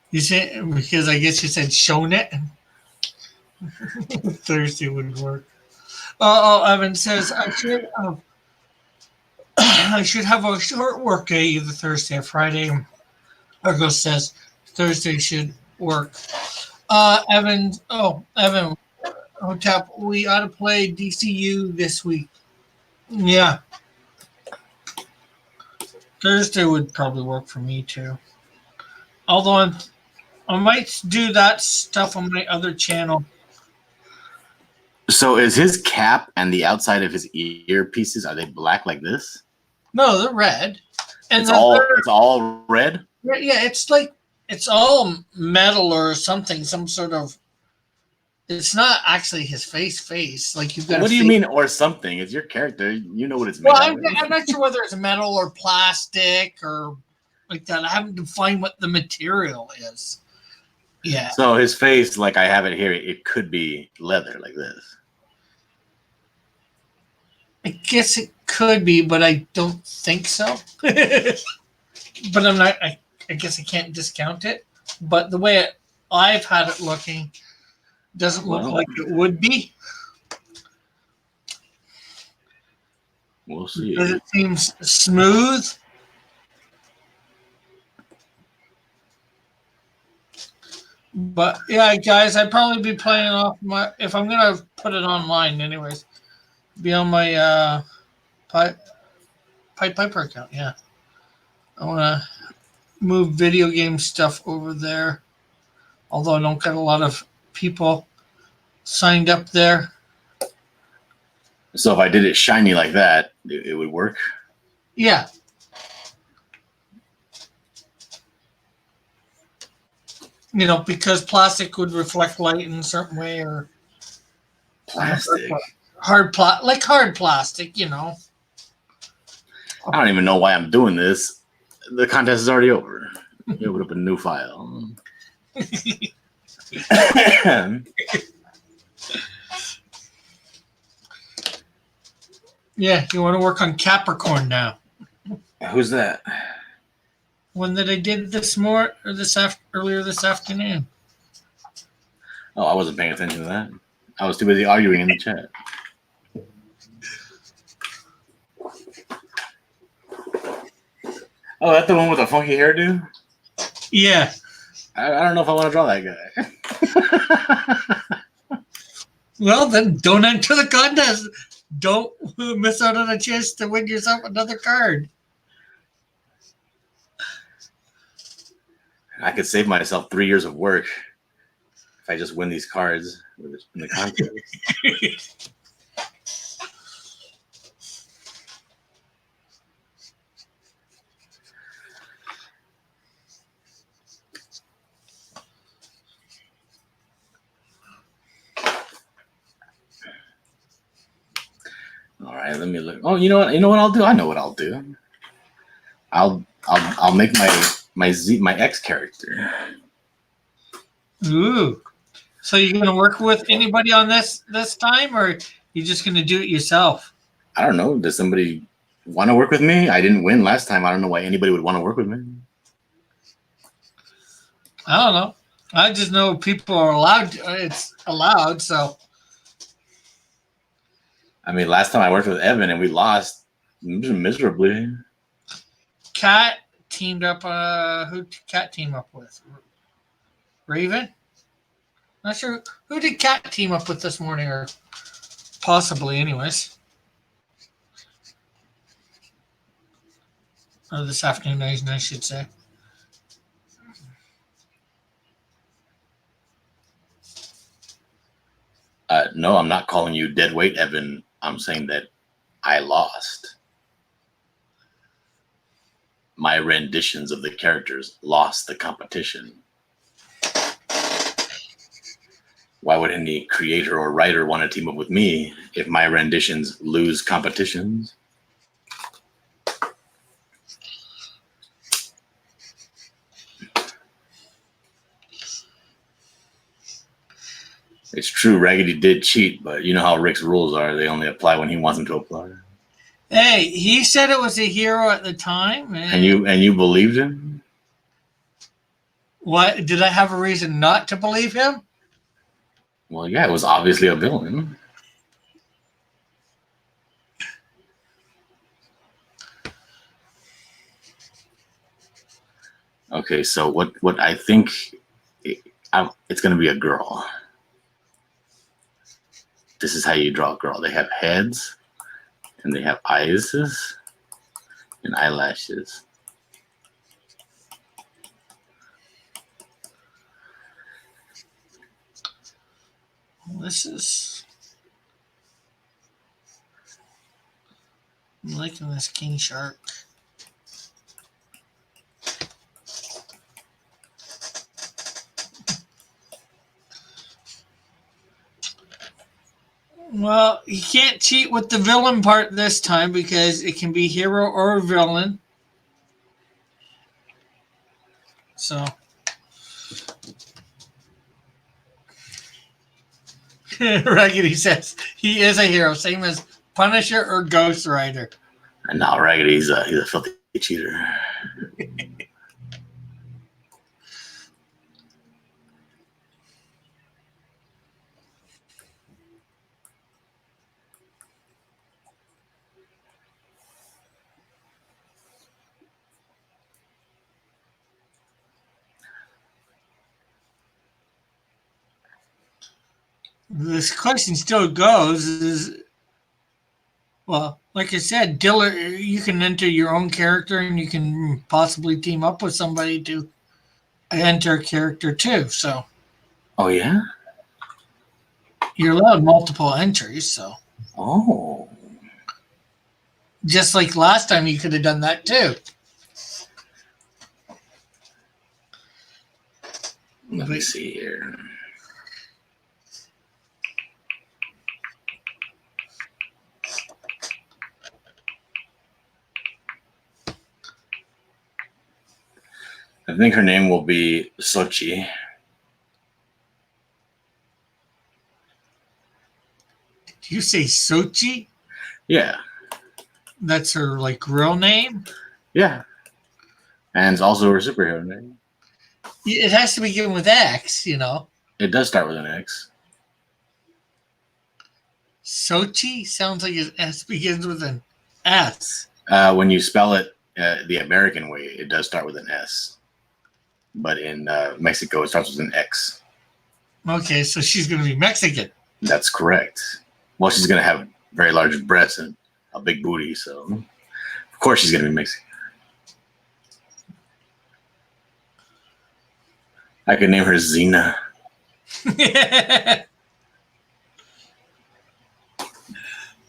You said, because I guess you said shown it. Thursday would work. Evan says, I should have a short work day either Thursday or Friday. Argo says Thursday should work. Evan, Hotep, we ought to play DCU this week. Yeah. Thursday would probably work for me too. Although I might do that stuff on my other channel. So is his cap and the outside of his earpieces, are they black like this? No, they're red. And it's all red? Yeah, it's all metal or something, some sort of. It's not actually his face. Like you've got. What do you mean, or something? It's your character. You know what it's made well, out of. I'm not sure whether it's metal or plastic or like that. I haven't defined what the material is. Yeah. So his face, like I have it here, it could be leather like this. I guess it could be, but I don't think so. But I'm not. I guess I can't discount it. But the way I've had it looking doesn't look like it would be. We'll see. Because it seems smooth. But yeah, guys, I'd probably be playing off my. If I'm gonna put it online, anyways, be on my Piper account. Yeah, I want to move video game stuff over there. Although I don't get a lot of people signed up there. So if I did it shiny like that, it would work? Yeah. You know, because plastic would reflect light in a certain way, or plastic, hard plastic. You know. I don't even know why I'm doing this. The contest is already over. You open up a new file. Yeah, you want to work on Capricorn now. Who's that? One that I did earlier this afternoon. Oh, I wasn't paying attention to that. I was too busy arguing in the chat. Oh, that's the one with the funky hairdo? Yeah. I don't know if I want to draw that guy. Well, then don't enter the contest. Don't miss out on a chance to win yourself another card. I could save myself 3 years of work if I just win these cards in the contest. All right, let me look. Oh, you know what? You know what I'll do? I know what I'll do. I'll make my X character. Ooh. So you're gonna work with anybody on this time, or you're just gonna do it yourself? I don't know. Does somebody want to work with me? I didn't win last time. I don't know why anybody would want to work with me. I don't know. I just know people are allowed. It's allowed. So. I mean, last time I worked with Evan and we lost miserably. Cat teamed up. Who Cat team up with? Raven. Not sure who did Cat team up with this morning, or possibly, anyways. Or this afternoon, I should say. No, I'm not calling you dead weight, Evan. I'm saying that I lost. My renditions of the characters lost the competition. Why would any creator or writer want to team up with me if my renditions lose competitions? It's true, Raggedy did cheat, but you know how Rick's rules are. They only apply when he wants them to apply. Hey, he said it was a hero at the time. And you believed him? What? Did I have a reason not to believe him? Well, yeah, it was obviously a villain. Okay, so what I think it's going to be a girl. This is how you draw a girl. They have heads, and they have eyes, and eyelashes. This is. I'm liking this king shark. Well, you can't cheat with the villain part this time because it can be hero or villain. So. Raggedy says he is a hero, same as Punisher or Ghost Rider. And now Raggedy's he's a filthy cheater. This question still goes is, well, like I said, Diller, you can enter your own character and you can possibly team up with somebody to enter a character too. So Oh yeah? you're allowed multiple entries. So Oh. just like last time, you could have done that too. Let me see here. I think her name will be Sochi. Did you say Sochi? Yeah. That's her like real name? Yeah. And it's also her superhero name. It has to be given with X, you know. It does start with an X. Sochi sounds like it begins with an S. When you spell it the American way, it does start with an S. But in Mexico, it starts with an X. Okay, so she's going to be Mexican. That's correct. Well, she's going to have very large breasts and a big booty, so of course she's going to be Mexican. I could name her Xena.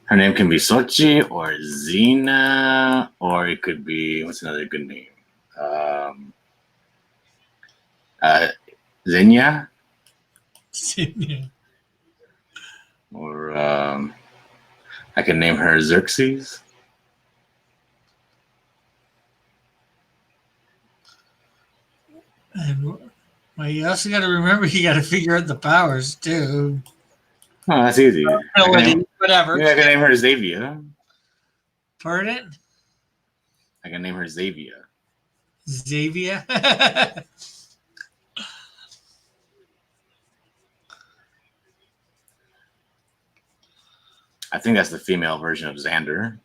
Her name can be Sochi or Xena, or it could be, what's another good name? Xenia? Or I can name her Xerxes. And well, you also got to remember you got to figure out the powers too. Oh, that's easy. Whatever. I can name her Xavier. Pardon? I can name her Xavier. Xavier. I think that's the female version of Xander,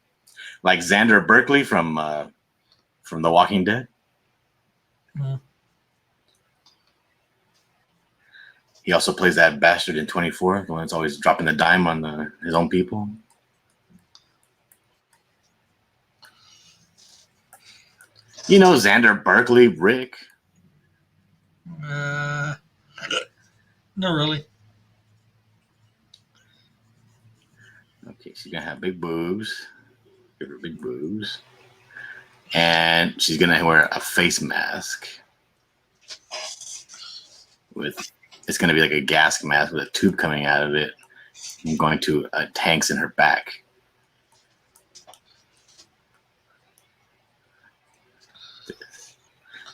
like Xander Berkeley from The Walking Dead. Hmm. He also plays that bastard in 24, the one that's always dropping the dime on his own people. You know Xander Berkeley, Rick? Not really. Okay, she's gonna have big boobs. Give her big boobs. And she's gonna wear a face mask with it's going to be like a gas mask with a tube coming out of it and going to tanks in her back.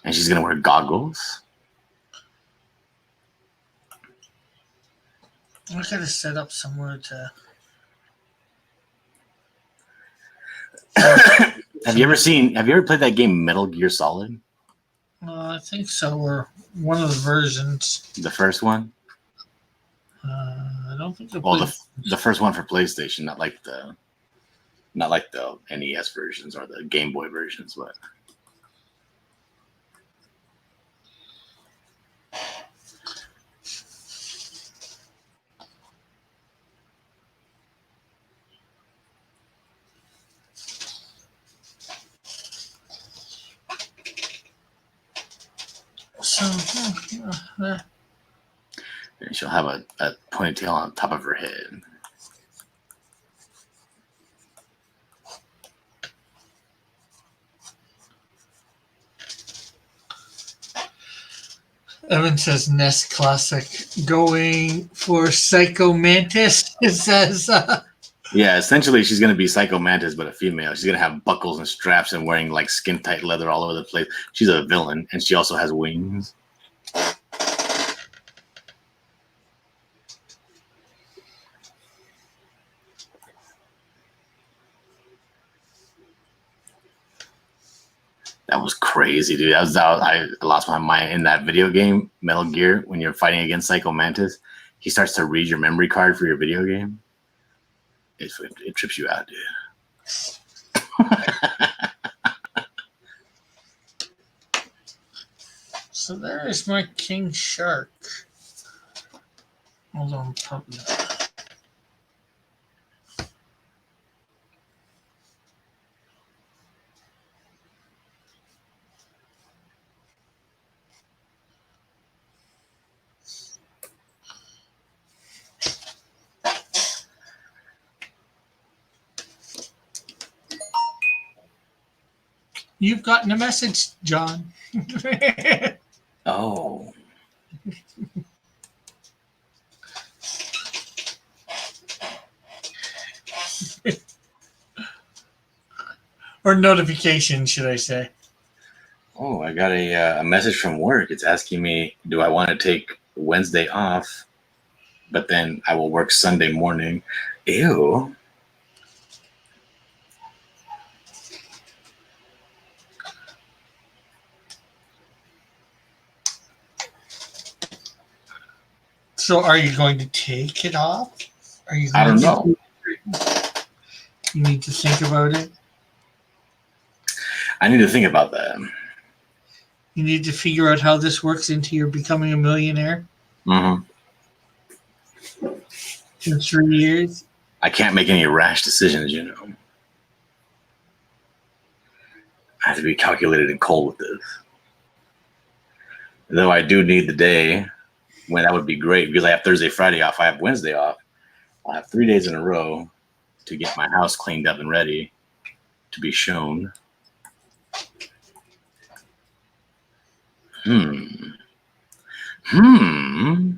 And she's going to wear goggles. I gotta set up somewhere to. Have you ever played that game Metal Gear Solid? I think so, or one of the versions. The first one? I don't think. Well, the first one for PlayStation, not like the NES versions or the Game Boy versions, but. So, And she'll have a ponytail on top of her head. Evan says Nest Classic going for Psycho Mantis. It says, Yeah, essentially she's going to be Psycho Mantis, but a female. She's going to have buckles and straps and wearing like skin tight leather all over the place. She's a villain, and she also has wings. That was crazy, dude. I lost my mind in that video game, Metal Gear, when you're fighting against Psycho Mantis. He starts to read your memory card for your video game. It trips you out, dude. so there is my King Shark. Hold on, probably. You've gotten a message, John. Oh. Or notification, should I say. Oh, I got a message from work. It's asking me, do I want to take Wednesday off, but then I will work Sunday morning. Ew. So are you going to take it off? Are you I going don't know. You need to think about it. I need to think about that. You need to figure out how this works into your becoming a millionaire Mm-hmm. in 3 years. I can't make any rash decisions, you know. I have to be calculated and cold with this. Though I do need the day when that would be great because I have Thursday, Friday off. I have Wednesday off. I'll have 3 days in a row to get my house cleaned up and ready to be shown. Hmm. Huh.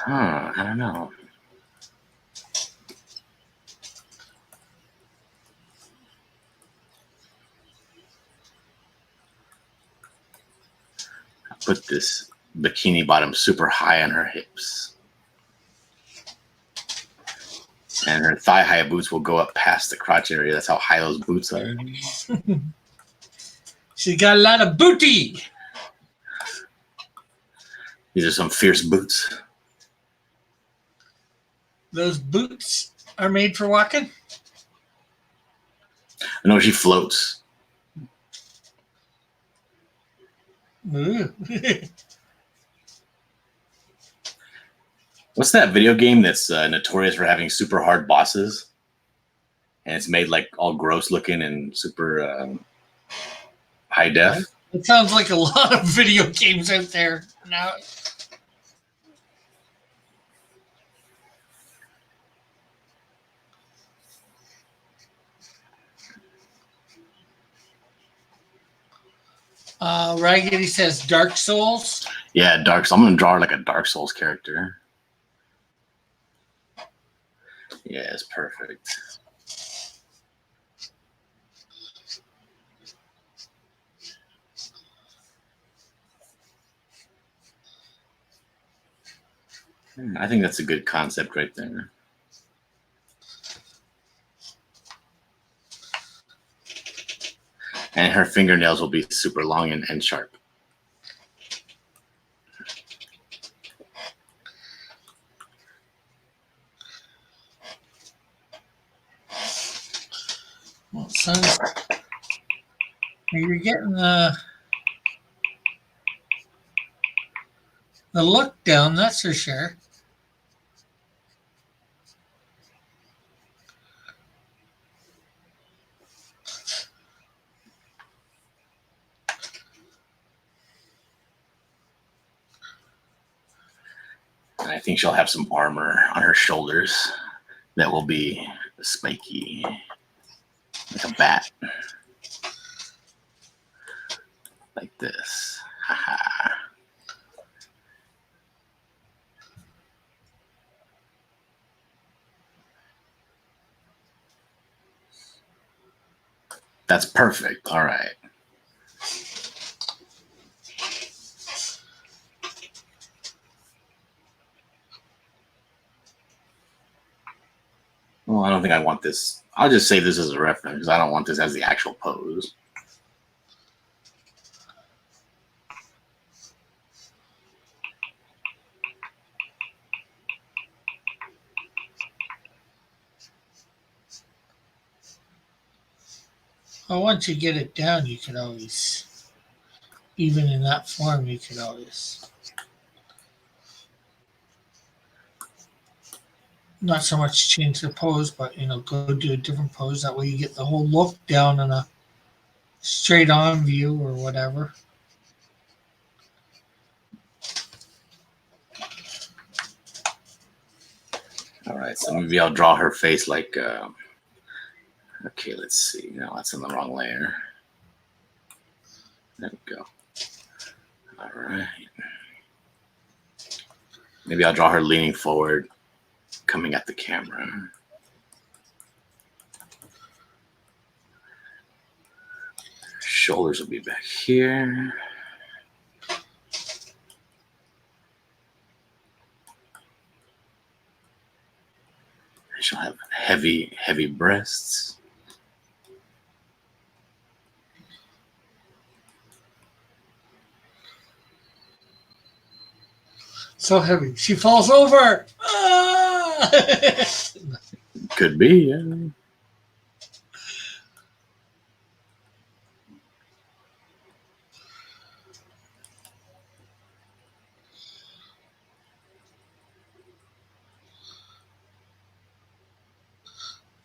I don't know. I put this bikini bottom super high on her hips. And her thigh-high boots will go up past the crotch area. That's how high those boots are. She's got a lot of booty. These are some fierce boots. Those boots are made for walking. No, she floats. Ooh. What's that video game that's notorious for having super hard bosses? And it's made like all gross looking and super high def. It sounds like a lot of video games out there now. Raggedy says Dark Souls. Yeah, Dark Souls. I'm gonna draw her like a Dark Souls character. Yeah, it's perfect. I think that's a good concept right there. And her fingernails will be super long and sharp. Well, son, you're getting the look down, that's for sure. And I think she'll have some armor on her shoulders that will be spiky, like a bat. Like this. Haha. That's perfect. All right. Well, I don't think I want this. I'll just save this as a reference because I don't want this as the actual pose. Well, once you get it down, you can always, even in that form, you can always. Not so much change the pose, but go do a different pose. That way you get the whole look down in a straight on view or whatever. All right, so maybe I'll draw her face like, okay, let's see. No, that's in the wrong layer. There we go. All right. Maybe I'll draw her leaning forward, coming at the camera. Shoulders will be back here. She'll have heavy, heavy breasts. So heavy. She falls over. Ah! Could be, yeah.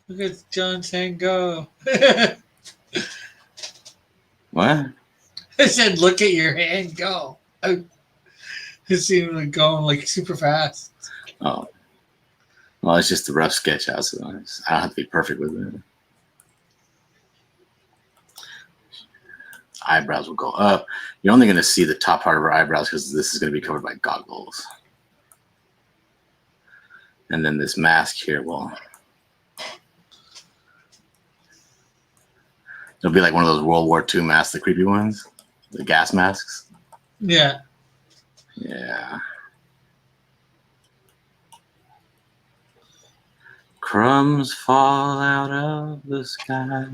Look at John saying go. What? I said, look at your hand go. I seen him going like super fast. Oh. Well, it's just a rough sketch out, so I don't have to be perfect with it. Eyebrows will go up. You're only going to see the top part of her eyebrows because this is going to be covered by goggles. And then this mask here will... It'll be like one of those World War II masks, the creepy ones. The gas masks. Yeah. Yeah. Crumbs fall out of the sky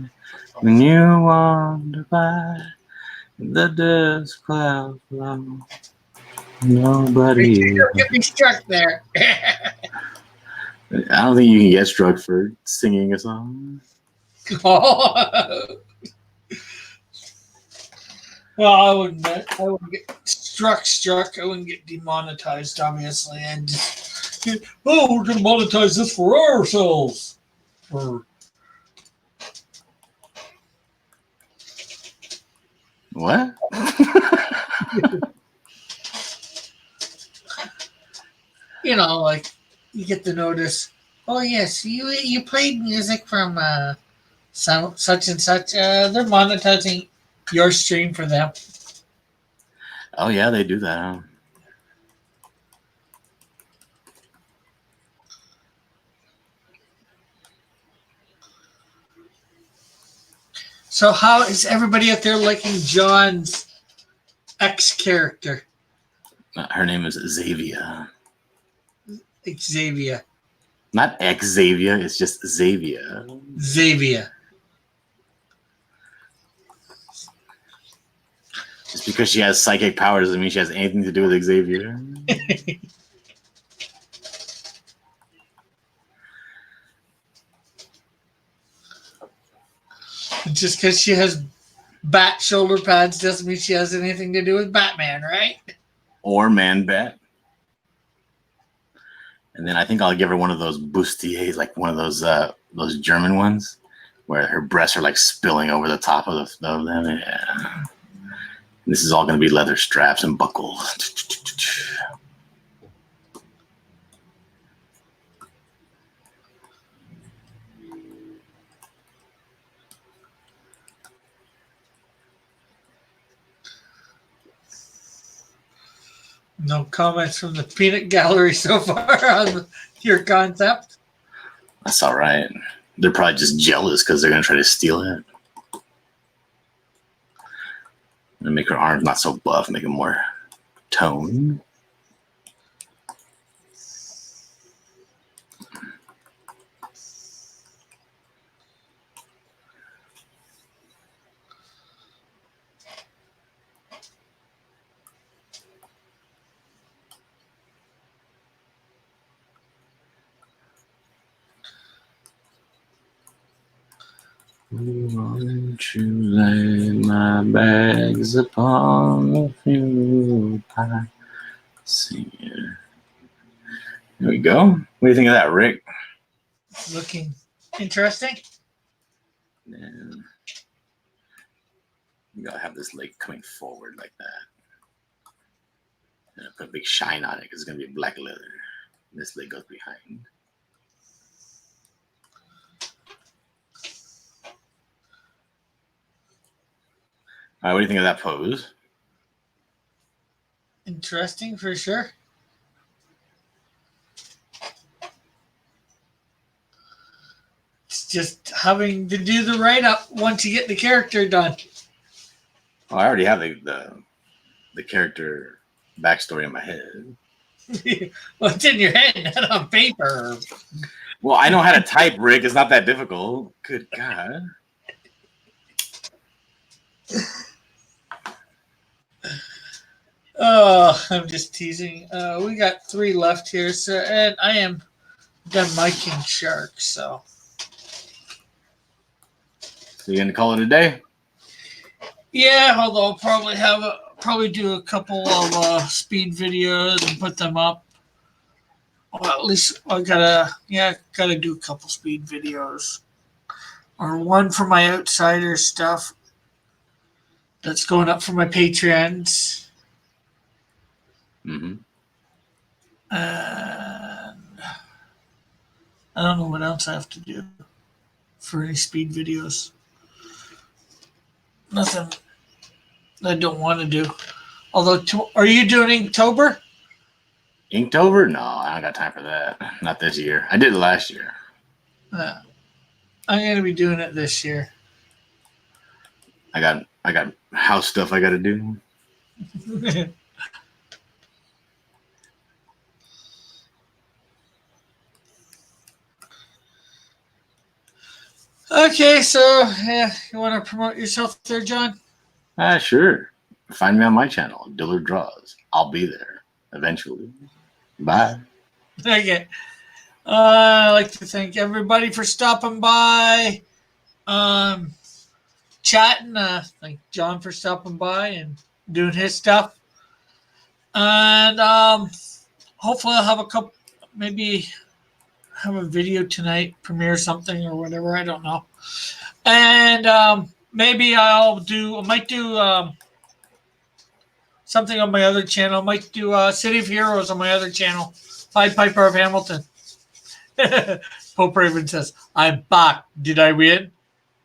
when you wander by. The dust clouds flow. Nobody. Don't get me struck there. I don't think you can get struck for singing a song. Well, I wouldn't get struck. I wouldn't get demonetized, obviously. And just, we're going to monetize this for ourselves. What? Like you get the notice. Oh yes, you played music from such and such. They're monetizing your stream for them. Oh yeah, they do that. Huh? So how is everybody out there liking John's X character, Her name is Xavier. Xavier? Not Xavier. It's just Xavier. Xavier. Just because she has psychic powers doesn't mean she has anything to do with Xavier. Just because she has bat shoulder pads doesn't mean she has anything to do with Batman, right? Or Man Bat. And then I think I'll give her one of those bustiers, like one of those German ones, where her breasts are like spilling over the top of them. Yeah. And this is all going to be leather straps and buckles. No comments from the peanut gallery so far on your concept. That's all right. They're probably just jealous because they're going to try to steal it. And make her arms not so buff, make them more toned. Won't you lay my bags upon the funeral pile? See here. There we go. What do you think of that, Rick? Looking interesting. Yeah. You gotta have this leg coming forward like that. And put a big shine on it because it's gonna be black leather. And this leg goes behind. All right, what do you think of that pose? Interesting for sure. It's just having to do the write up once you get the character done. Oh, I already have the character backstory in my head. Well, it's in your head, not on paper. Well, I know how to type, Rick. It's not that difficult. Good God. Oh, I'm just teasing. We got 3 left here, so and I am done my King Shark, so. So you're gonna call it a day? Yeah, although I'll probably do a couple of speed videos and put them up. Well, at least I gotta do a couple speed videos, or one for my outsider stuff that's going up for my Patreons. Mm-hmm. And I don't know what else I have to do for any speed videos. Nothing I don't want to do. Although, are you doing Inktober? Inktober? No, I don't got time for that. Not this year. I did it last year. I'm going to be doing it this year. I got house stuff I got to do. Okay, so yeah, you want to promote yourself there, John? Sure. Find me on my channel, Dillard Draws. I'll be there eventually. Bye. Okay. I'd like to thank everybody for stopping by, chatting. Thank John for stopping by and doing his stuff. And hopefully I'll have maybe have a video tonight, premiere something or whatever. I don't know. And maybe I might do something on my other channel. I might do City of Heroes on my other channel. Pied Piper of Hamilton. Pope Raven says, I'm back. Did I win?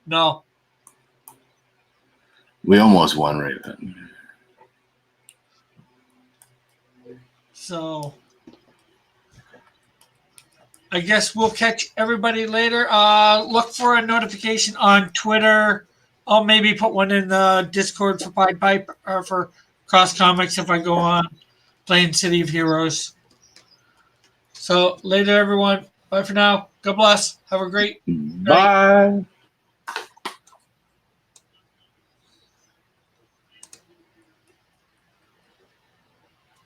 No. We almost won, Raven. So I guess we'll catch everybody later. Look for a notification on Twitter. I'll maybe put one in the Discord for Pied Pipe or for Cross Comics if I go on playing City of Heroes. So later, everyone. Bye for now. God bless. Have a great night. Bye.